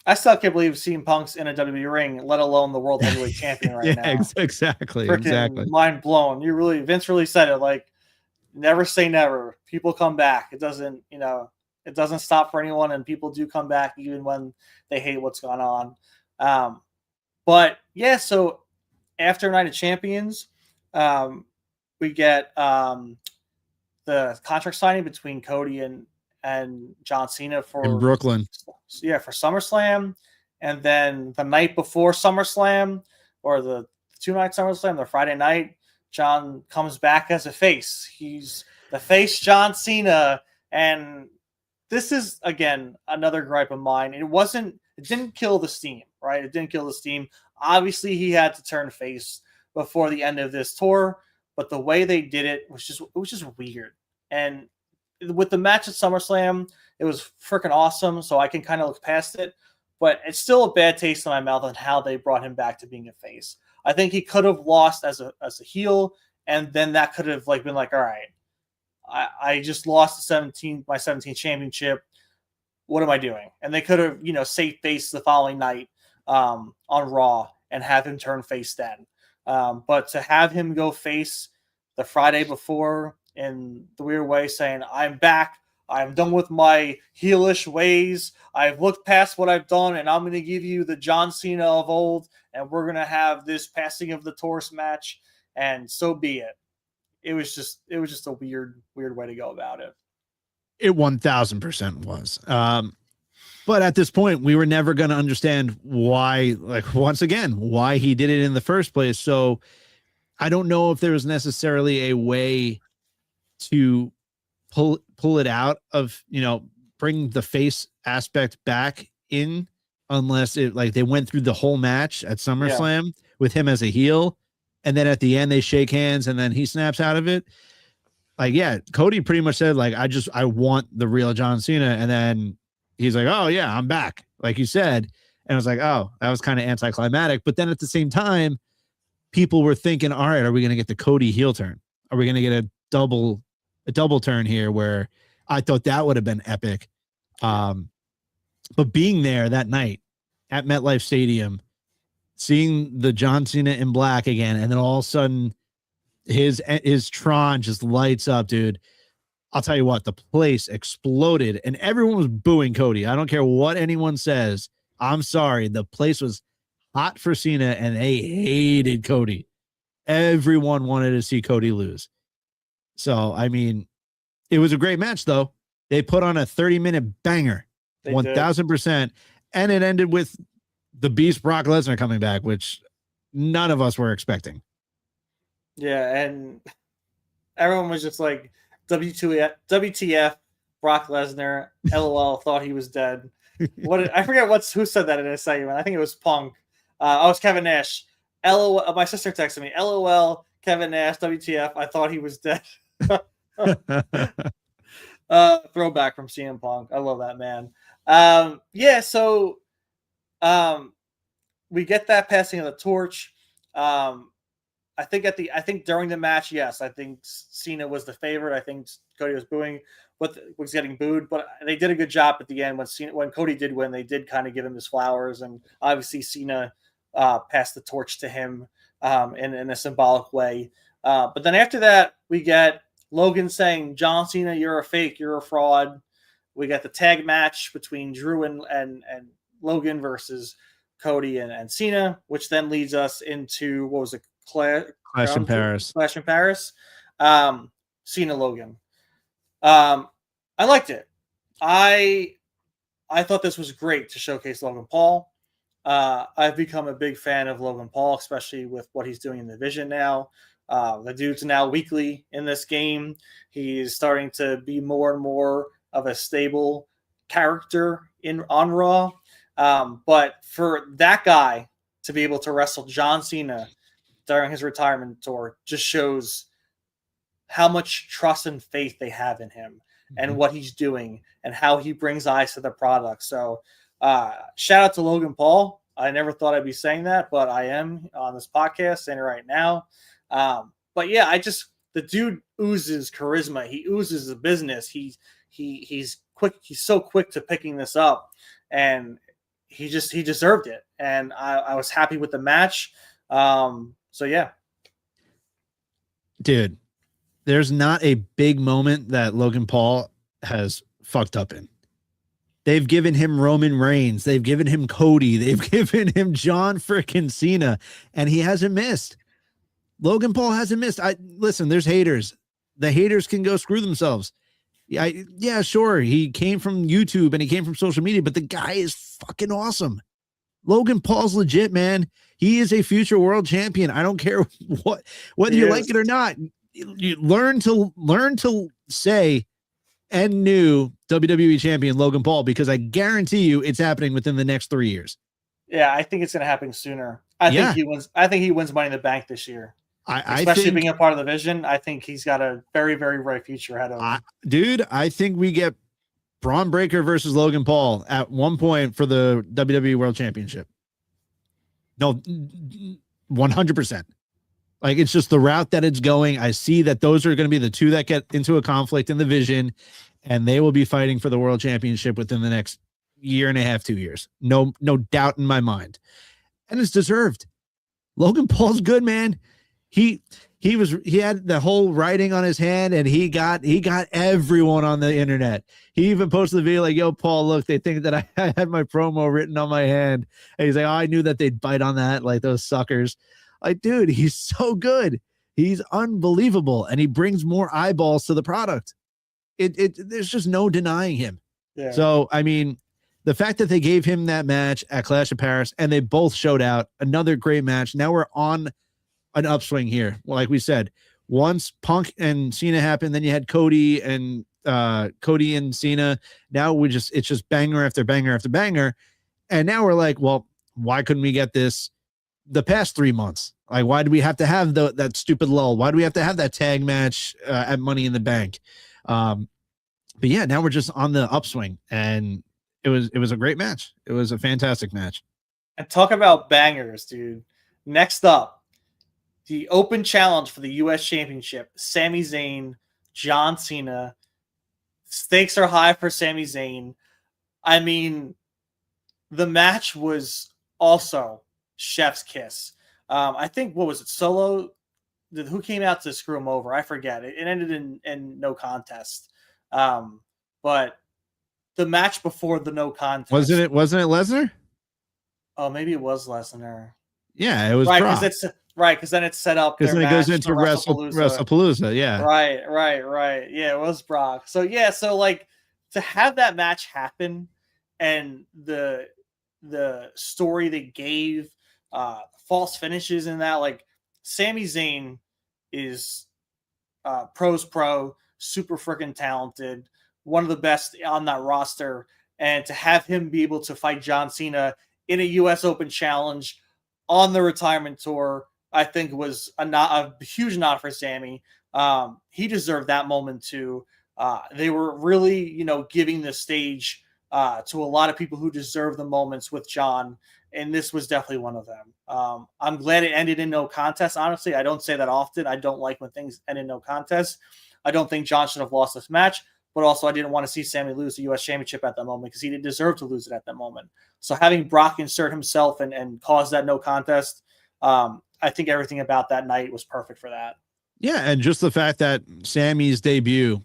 I still can't believe CM Punk's in a WWE ring, let alone the World Heavyweight Champion right now. Exactly. Freaking exactly. Mind blown. Vince really said it. Like, never say never. People come back. It doesn't stop for anyone, and people do come back even when they hate what's going on. But yeah, so after Night of Champions, we get the contract signing between Cody and John Cena in Brooklyn. Yeah, for SummerSlam. And then the night before SummerSlam, or the 2-night SummerSlam, the Friday night, John comes back as a face. He's the face John Cena. And this is, again, another gripe of mine. It didn't kill the steam, right? It didn't kill the steam. Obviously, he had to turn face before the end of this tour, but the way they did it was just weird. And with the match at SummerSlam, it was freaking awesome, so I can kind of look past it, but it's still a bad taste in my mouth on how they brought him back to being a face. I think he could have lost as a heel, and then that could have been like, all right, I just lost my 17th championship. What am I doing? And they could have, saved face the following night on Raw and have him turn face then. But to have him go face the Friday before in the weird way, saying, I'm back, I'm done with my heelish ways, I've looked past what I've done, and I'm going to give you the John Cena of old, and we're going to have this passing of the torch match, and so be it. It was just a weird way to go about it. It 1000% was. But at this point, we were never going to understand why, once again, why he did it in the first place. So I don't know if there was necessarily a way to pull it out of, bring the face aspect back in, unless they went through the whole match at SummerSlam with him as a heel. And then at the end, they shake hands and then he snaps out of it. Cody pretty much said, I want the real John Cena. And then he's like, oh yeah, I'm back, like you said. And I was like, oh, that was kind of anticlimactic. But then at the same time, people were thinking, all right, are we going to get the Cody heel turn? Are we going to get a double turn here, where I thought that would have been epic. But being there that night at MetLife Stadium, seeing the John Cena in black again, and then all of a sudden his Tron just lights up, dude. I'll tell you what, the place exploded and everyone was booing Cody. I don't care what anyone says. I'm sorry. The place was hot for Cena and they hated Cody. Everyone wanted to see Cody lose. So, I mean, it was a great match, though. They put on a 30-minute banger, 1,000%. And it ended with the Beast Brock Lesnar coming back, which none of us were expecting. Yeah, and everyone was just like, WTF, Brock Lesnar, LOL, thought he was dead. I forget who said that in a segment. I think it was Punk. It was Kevin Nash. LOL, my sister texted me, LOL, Kevin Nash, WTF, I thought he was dead. Throwback from CM Punk. I love that man. So Um, we get that passing of the torch. Um, I think during the match, yes, I think Cena was the favorite. I think Cody was booing, but was getting booed. But they did a good job at the end when Cody did win. They did kind of give him his flowers, and obviously Cena passed the torch to him in a symbolic way. But then after that, we get Logan saying, "John Cena, you're a fake, you're a fraud." We got the tag match between Drew and Logan versus Cody and Cena, which then leads us into what was it? Clash in Paris. Clash in Paris. Um, Cena Logan. I liked it. I I thought this was great to showcase Logan Paul. I've become a big fan of Logan Paul, especially with what he's doing in the Division now. The dude's now weekly in this game. He's starting to be more and more of a stable character in on Raw. But for that guy to be able to wrestle John Cena during his retirement tour just shows how much trust and faith they have in him and what he's doing and how he brings eyes to the product. So shout out to Logan Paul. I never thought I'd be saying that, but I am on this podcast saying it right now. But yeah, the dude oozes charisma. He oozes the business. He's quick. He's so quick to picking this up, and he deserved it. And I was happy with the match. So yeah, dude, there's not a big moment that Logan Paul has fucked up in. They've given him Roman Reigns. They've given him Cody. They've given him John frickin' Cena, and he hasn't missed. Logan Paul hasn't missed. Listen, there's haters. The haters can go screw themselves. Yeah, sure. He came from YouTube and he came from social media, but the guy is fucking awesome. Logan Paul's legit, man. He is a future world champion. I don't care whether you like it or not. You learn to say and new WWE champion Logan Paul, because I guarantee you it's happening within the next 3 years. Yeah, I think it's going to happen sooner. I think he wins Money in the Bank this year. Especially being a part of the Vision, I think he's got a very, very bright future ahead of him. Dude, I think we get Braun Breaker versus Logan Paul at one point for the WWE World Championship. No, 100%. Like, it's just the route that it's going. I see that those are going to be the two that get into a conflict in the Vision, and they will be fighting for the World Championship within the next year and a half, 2 years. No doubt in my mind. And it's deserved. Logan Paul's good, man. He had the whole writing on his hand, and he got everyone on the internet. He even posted the video like, "Yo, Paul, look, they think that I had my promo written on my hand." And he's like, "Oh, I knew that they'd bite on that, like those suckers." Like, dude, he's so good. He's unbelievable, and he brings more eyeballs to the product. There's just no denying him. Yeah. So, I mean, the fact that they gave him that match at Clash of Paris and they both showed out, another great match. Now we're on an upswing here. Well, like we said, once Punk and Cena happened, then you had Cody and Cena. Now it's just banger after banger after banger. And now we're like, well, why couldn't we get this the past 3 months? Like, why do we have to have that stupid lull? Why do we have to have that tag match at Money in the Bank? But yeah, now we're just on the upswing, and it was a great match. It was a fantastic match. And talk about bangers, dude. Next up, the open challenge for the U.S. Championship, Sami Zayn, John Cena. Stakes are high for Sami Zayn. I mean, the match was also chef's kiss. I think, what was it, Solo? Who came out to screw him over? I forget. It ended in no contest. But the match before the no contest. Wasn't it Lesnar? Oh, maybe it was Lesnar. Yeah, it was right, because then it's set up. Because then it goes into WrestlePalooza. Yeah. Right. Yeah, it was Brock. So yeah, like to have that match happen and the story they gave, false finishes in that, like Sami Zayn is pro's pro, super freaking talented, one of the best on that roster, and to have him be able to fight John Cena in a U.S. Open Challenge on the retirement tour, I think was a huge nod for Sami. He deserved that moment too. They were really, giving the stage to a lot of people who deserve the moments with John, and this was definitely one of them. I'm glad it ended in no contest. Honestly, I don't say that often. I don't like when things end in no contest. I don't think John should have lost this match, but also I didn't want to see Sammy lose the U.S. Championship at that moment because he didn't deserve to lose it at that moment. So having Brock insert himself and cause that no contest, I think everything about that night was perfect for that. Yeah, and just the fact that Sammy's debut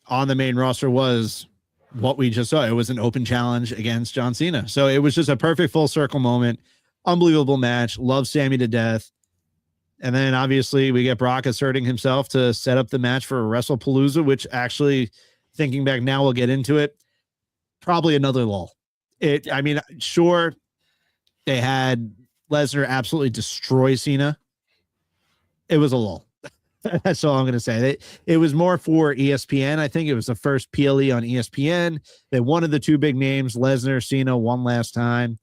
on the main roster was what we just saw. It was an open challenge against John Cena. So it was just a perfect full circle moment. Unbelievable match. Love Sammy to death. And then obviously we get Brock asserting himself to set up the match for WrestlePalooza, which actually, thinking back now, we'll get into it. Probably another lull. I mean, sure, they had Lesnar absolutely destroy Cena. It was a lull. That's all I'm going to say. It was more for ESPN. I think it was the first PLE on ESPN. They wanted the two big names, Lesnar, Cena, one last time.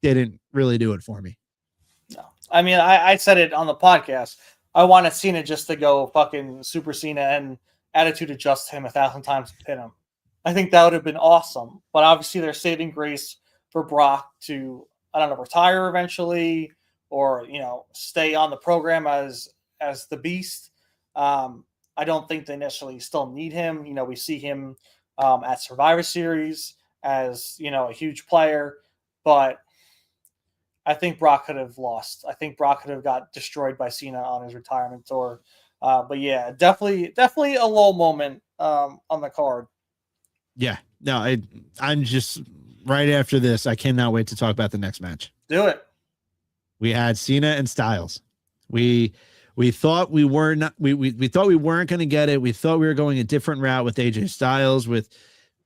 Didn't really do it for me. No. I mean, I said it on the podcast. I wanted Cena just to go fucking Super Cena and attitude adjust him 1,000 times to pin him. I think that would have been awesome. But obviously, they're saving grace for Brock to, I don't know, retire eventually or, stay on the program as the Beast. I don't think they necessarily still need him. We see him at Survivor Series as, a huge player. But I think Brock could have lost. I think Brock could have got destroyed by Cena on his retirement tour. But yeah, definitely a low moment on the card. Yeah, no, I'm just right after this. I cannot wait to talk about the next match. Do it. We had Cena and Styles. We thought we were not. We thought we weren't going to get it. We thought we were going a different route with AJ Styles, with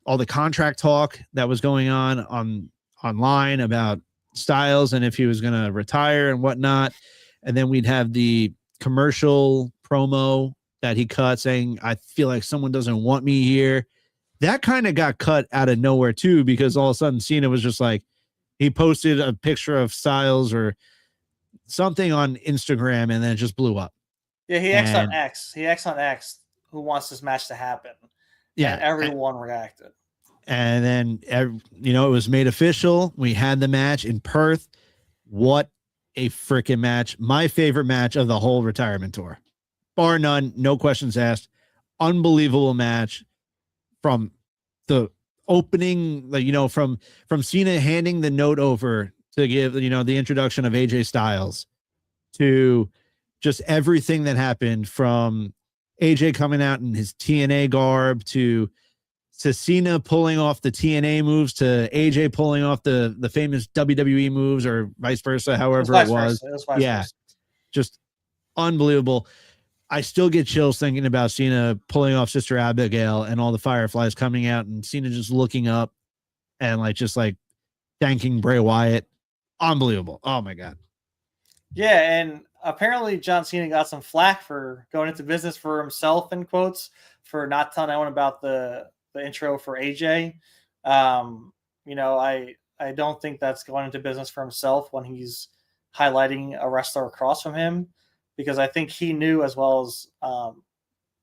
all the contract talk that was going on online about Styles and if he was going to retire and whatnot. And then we'd have the commercial promo that he cut saying, "I feel like someone doesn't want me here." That kind of got cut out of nowhere too, because all of a sudden Cena was just like, he posted a picture of Styles or something on Instagram and then it just blew up. Yeah, he X on X. He X on X who wants this match to happen. Yeah. And everyone reacted. And then, it was made official. We had the match in Perth. What a freaking match. My favorite match of the whole retirement tour. Bar none, no questions asked. Unbelievable match from the opening, from Cena handing the note over to give, the introduction of AJ Styles to just everything that happened, from AJ coming out in his TNA garb to Cena pulling off the TNA moves to AJ pulling off the famous WWE moves, or vice versa, however it was. Yeah, just unbelievable. I still get chills thinking about Cena pulling off Sister Abigail and all the fireflies coming out and Cena just looking up and just thanking Bray Wyatt. Unbelievable. Oh my God. Yeah. And apparently John Cena got some flack for going into business for himself, in quotes, for not telling anyone about the intro for AJ. I don't think that's going into business for himself when he's highlighting a wrestler across from him, because I think he knew, as well as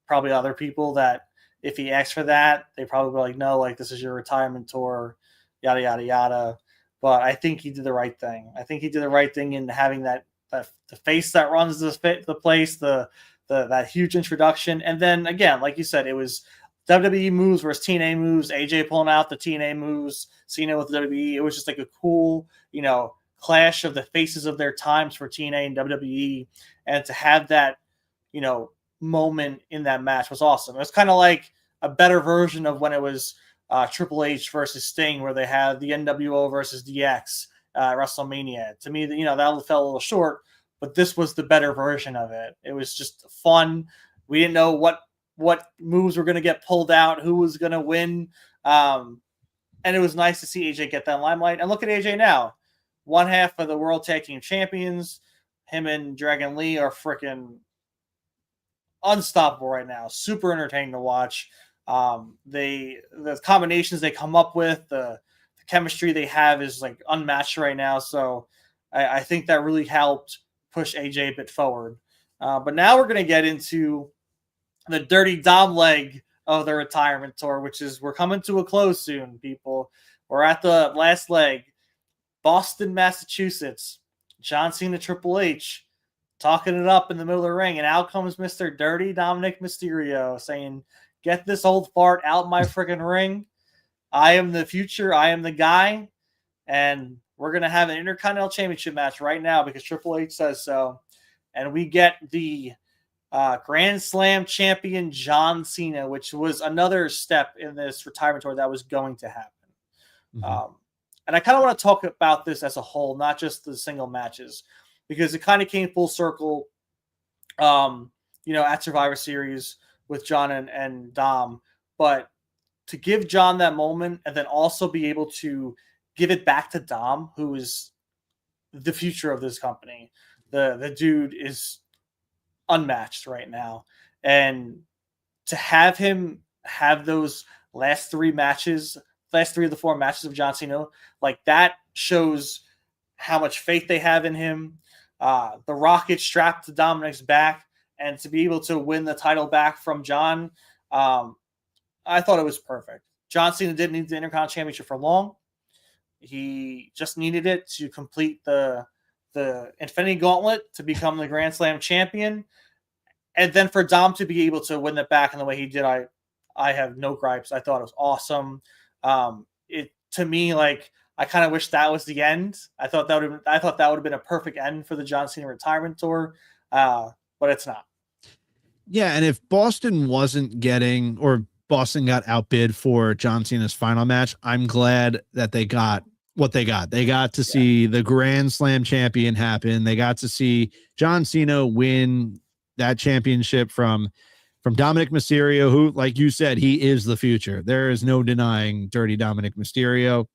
probably other people, that if he asked for that, they probably were like, no, this is your retirement tour, yada, yada, yada. But I think he did the right thing. I think he did the right thing in having that the face that runs the place, that huge introduction. And then again, like you said, it was WWE moves versus TNA moves, AJ pulling out the TNA moves, Cena with the WWE. It was just a cool, clash of the faces of their times for TNA and WWE. And to have that, moment in that match was awesome. It was kind of like a better version of when it was Triple H versus Sting, where they had the NWO versus DX WrestleMania. To me, that fell a little short, but this was the better version of it. It was just fun. We didn't know what moves were going to get pulled out, who was going to win. And it was nice to see AJ get that limelight. And look at AJ now, one half of the World Tag Team Champions. Him and Dragon Lee are freaking unstoppable right now. Super entertaining to watch. The combinations they come up with, the chemistry they have is unmatched right now. So I think that really helped push AJ a bit forward. But now we're going to get into the Dirty Dom leg of the retirement tour, which is we're coming to a close soon, people. We're at the last leg. Boston, Massachusetts. John Cena, Triple H, talking it up in the middle of the ring, and out comes Mr. Dirty Dominic Mysterio saying, "Get this old fart out my freaking ring. I am the future. I am the guy." And we're going to have an Intercontinental Championship match right now because Triple H says so. And we get the Grand Slam champion John Cena, which was another step in this retirement tour that was going to happen. Mm-hmm. And I kind of want to talk about this as a whole, not just the single matches, because it kind of came full circle, at Survivor Series with John and Dom. But to give John that moment and then also be able to give it back to Dom, who is the future of this company. The dude is unmatched right now. And to have him have those last three of the 4 matches of John Cena, like that shows how much faith they have in him. The rocket strapped to Dominic's back, and to be able to win the title back from John, I thought it was perfect. John Cena didn't need the Intercontinental Championship for long. He just needed it to complete the Infinity Gauntlet to become the Grand Slam champion. And then for Dom to be able to win it back in the way he did, I have no gripes. I thought it was awesome. To me, like, I kind of wish that was the end. I thought that would have been a perfect end for the John Cena retirement tour, but it's not. Yeah, and if Boston got outbid for John Cena's final match, I'm glad that they got what they got. They got to see the Grand Slam champion happen. They got to see John Cena win that championship from Dominic Mysterio, who, like you said, he is the future. There is no denying Dirty Dominic Mysterio.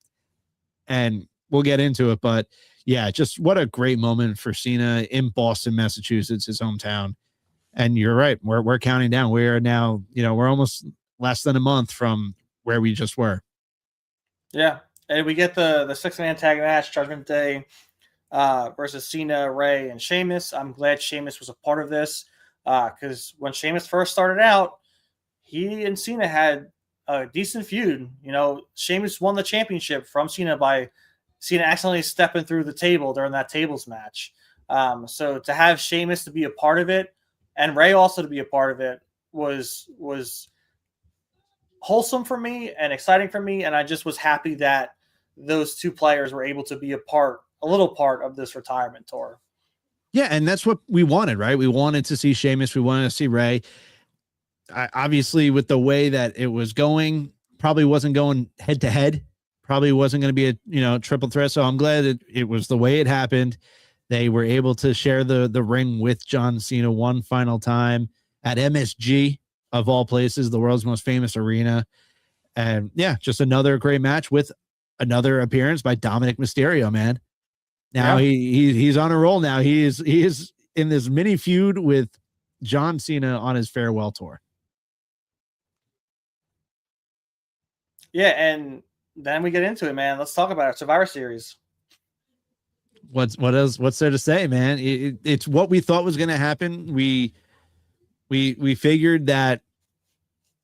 And we'll get into it, but yeah, just what a great moment for Cena in Boston, Massachusetts, his hometown. And you're right. We're counting down. We are now, we're almost less than a month from where we just were. Yeah. And we get the 6-man tag match, Judgment Day versus Cena, Ray, and Sheamus. I'm glad Sheamus was a part of this because when Sheamus first started out, he and Cena had a decent feud. Sheamus won the championship from Cena by Cena accidentally stepping through the table during that tables match. So to have Sheamus to be a part of it and Ray also to be a part of it was wholesome for me and exciting for me. And I just was happy that those two players were able to be a little part of this retirement tour. Yeah, and that's what we wanted, right? We wanted to see Sheamus. We wanted to see Ray. Obviously, with the way that it was going, probably wasn't going head to head. Probably wasn't going to be a triple threat. So I'm glad it was the way it happened. They were able to share the ring with John Cena one final time at MSG, of all places, the world's most famous arena. And yeah, just another great match with another appearance by Dominic Mysterio, man. Now he's on a roll now. He is in this mini feud with John Cena on his farewell tour. Yeah, and then we get into it, man. Let's talk about it. Survivor Series. What's there to say, man? It's what we thought was going to happen. We figured that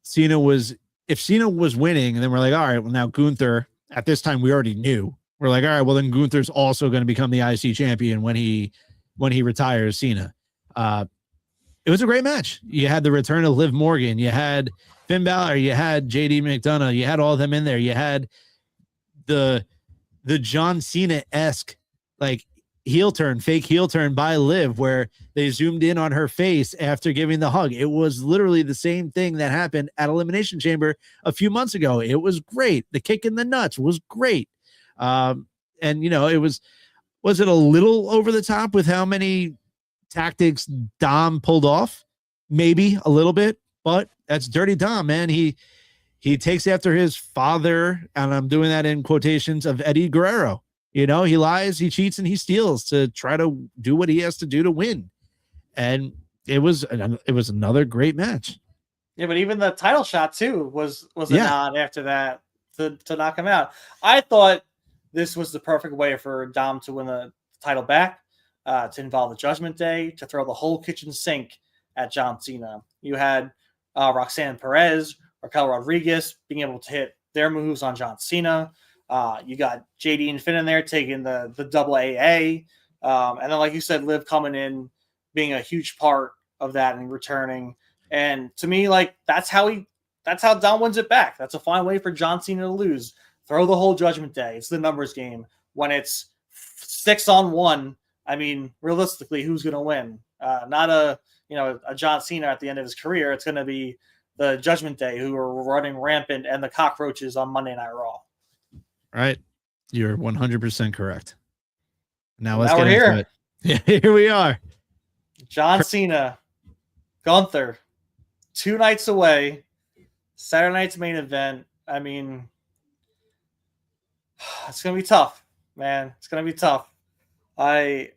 if Cena was winning, and then we're like, all right, well, now Gunther, at this time we already knew. We're like, all right, well, then Gunther's also going to become the IC champion when he retires Cena. It was a great match. You had the return of Liv Morgan. You had Finn Balor. You had JD McDonough. You had all of them in there. You had the John Cena-esque, like, fake heel turn by Liv, where they zoomed in on her face after giving the hug. It was literally the same thing that happened at Elimination Chamber a few months ago. It was great. The kick in the nuts was great. And it was it a little over the top with how many tactics Dom pulled off? Maybe a little bit, but that's Dirty Dom, man. He takes after his father, and I'm doing that in quotations, of Eddie Guerrero. He lies, he cheats, and he steals to try to do what he has to do to win. And it was another great match. Yeah, but even the title shot too was a nod after that to knock him out. I thought this was the perfect way for Dom to win the title back, to involve the Judgment Day, to throw the whole kitchen sink at John Cena. You had Roxanne Perez Raquel Rodriguez being able to hit their moves on John Cena. You got JD and Finn in there taking the double AA. And then, like you said, Liv coming in, being a huge part of that and returning. And to me, like that's how Don wins it back. That's a fine way for John Cena to lose. Throw the whole Judgment Day. It's the numbers game. When it's 6-on-1, I mean, realistically, who's going to win? Not a John Cena at the end of his career. It's going to be the Judgment Day who are running rampant and the cockroaches on Monday Night Raw. Right. You're 100% correct. Now let's get into it. Yeah, here we are. John Cena, Gunther, 2 nights away. Saturday night's main event. I mean, it's going to be tough, man. It's going to be tough. I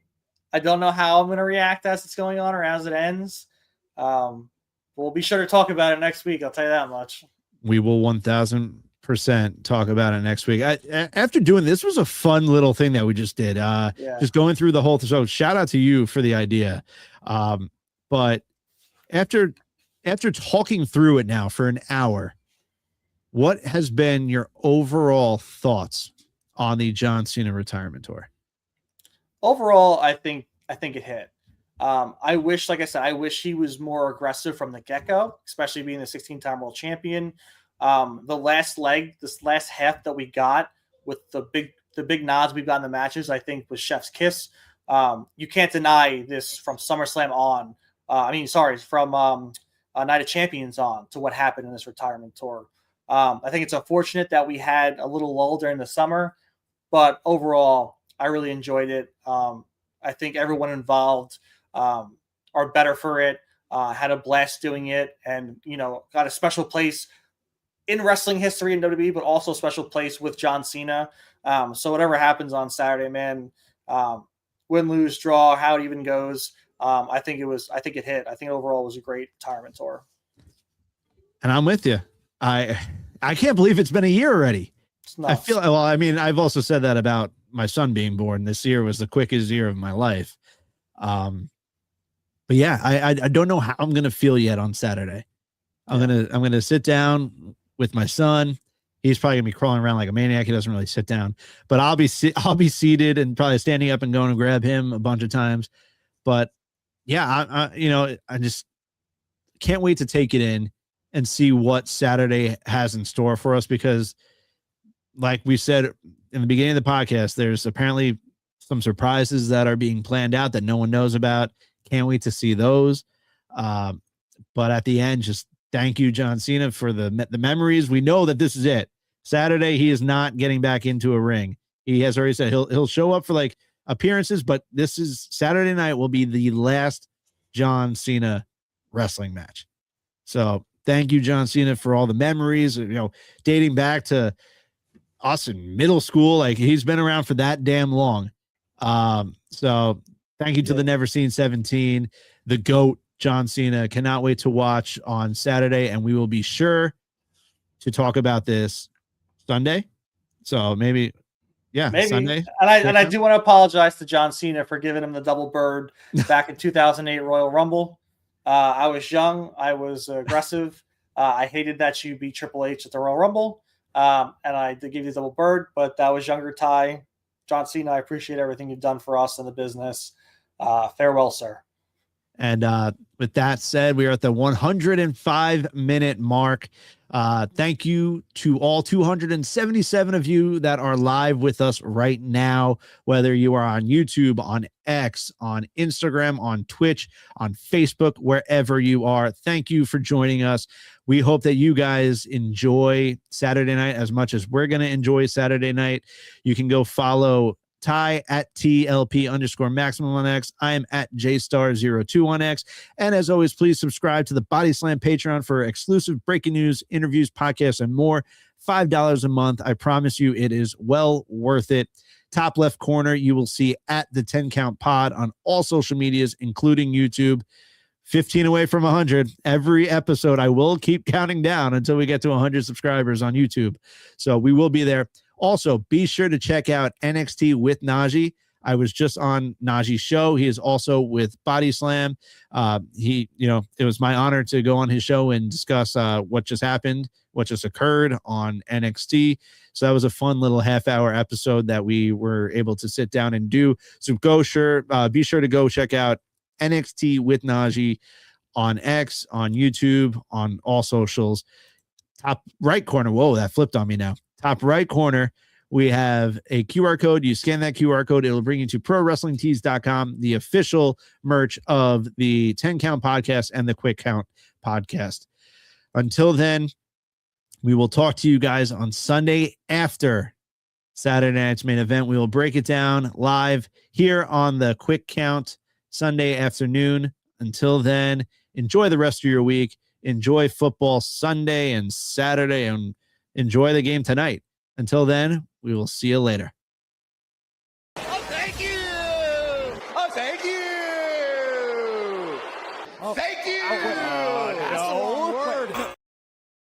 don't know how I'm going to react as it's going on or as it ends. We'll be sure to talk about it next week. I'll tell you that much. We will 1,000% talk about it next week. After doing this was a fun little thing that we just did. Just going through the whole. So shout out to you for the idea. But after talking through it now for an hour, what has been your overall thoughts on the John Cena retirement tour? Overall, I think it hit. I wish, like I said, I wish he was more aggressive from the get-go, especially being the 16-time world champion. The last leg, this last half that we got with the big nods we've got in the matches, I think was chef's kiss. You can't deny this from SummerSlam on. From Night of Champions on to what happened in this retirement tour. I think it's unfortunate that we had a little lull during the summer, but overall, I really enjoyed it. I think everyone involved are better for it. Had a blast doing it, and got a special place in wrestling history in WWE, but also a special place with John Cena. So whatever happens on Saturday, man, win, lose, draw, how it even goes, I think it hit. I think overall it was a great retirement tour. And I'm with you. I can't believe it's been a year already. I feel, well, I mean, I've also said that about my son being born. This year was the quickest year of my life. But yeah, I don't know how I'm going to feel yet on Saturday. I'm going to sit down with my son. He's probably gonna be crawling around like a maniac. He doesn't really sit down, but I'll be seated and probably standing up and going to grab him a bunch of times. But yeah, I just can't wait to take it in and see what Saturday has in store for us, because like we said in the beginning of the podcast, there's apparently some surprises that are being planned out that no one knows about. Can't wait to see those. But at the end, just thank you, John Cena, for the memories. We know that this is it. Saturday, he is not getting back into a ring. He has already said he'll show up for like appearances, but this is Saturday night will be the last John Cena wrestling match. So thank you, John Cena, for all the memories, dating back to us in middle school. Like, he's been around for that damn long. So thank you to the Never Seen 17, the GOAT, John Cena. Cannot wait to watch on Saturday, and we will be sure to talk about this Sunday. So maybe Sunday. And I do want to apologize to John Cena for giving him the double bird back in 2008 Royal Rumble. I was young. I was aggressive. I hated that you beat Triple H at the Royal Rumble. And I did give you the double bird, but that was younger Ty. John Cena, I appreciate everything you've done for us in the business. Farewell, sir. And with that said, we are at the 105-minute mark. Thank you to all 277 of you that are live with us right now, whether you are on YouTube, on X, on Instagram, on Twitch, on Facebook, wherever you are. Thank you for joining us. We hope that you guys enjoy Saturday night as much as we're going to enjoy Saturday night. You can go follow Ty at TLP_maximum on X. I am at JStar02 on X. And as always, please subscribe to the Body Slam Patreon for exclusive breaking news, interviews, podcasts, and more. $5 a month. I promise you it is well worth it. Top left corner, you will see at the 10 Count Pod on all social medias, including YouTube. 15 away from 100. Every episode, I will keep counting down until we get to 100 subscribers on YouTube. So we will be there. Also, be sure to check out NXT with Najee. I was just on Najee's show. He is also with Body Slam. It was my honor to go on his show and discuss what just happened, what just occurred on NXT. So that was a fun little half-hour episode that we were able to sit down and do. So be sure to go check out NXT with Najee on X, on YouTube, on all socials. Top right corner. Whoa, that flipped on me now. Top right corner, we have a QR code. You scan that QR code, it'll bring you to prowrestlingtees.com, the official merch of the 10 Count podcast and the Quick Count podcast. Until then, we will talk to you guys on Sunday after Saturday night's main event. We will break it down live here on the Quick Count Sunday afternoon. Until then, enjoy the rest of your week. Enjoy football Sunday and Saturday, and enjoy the game tonight. Until then, we will see you later. Oh, thank you. Oh, thank you. Oh, thank you.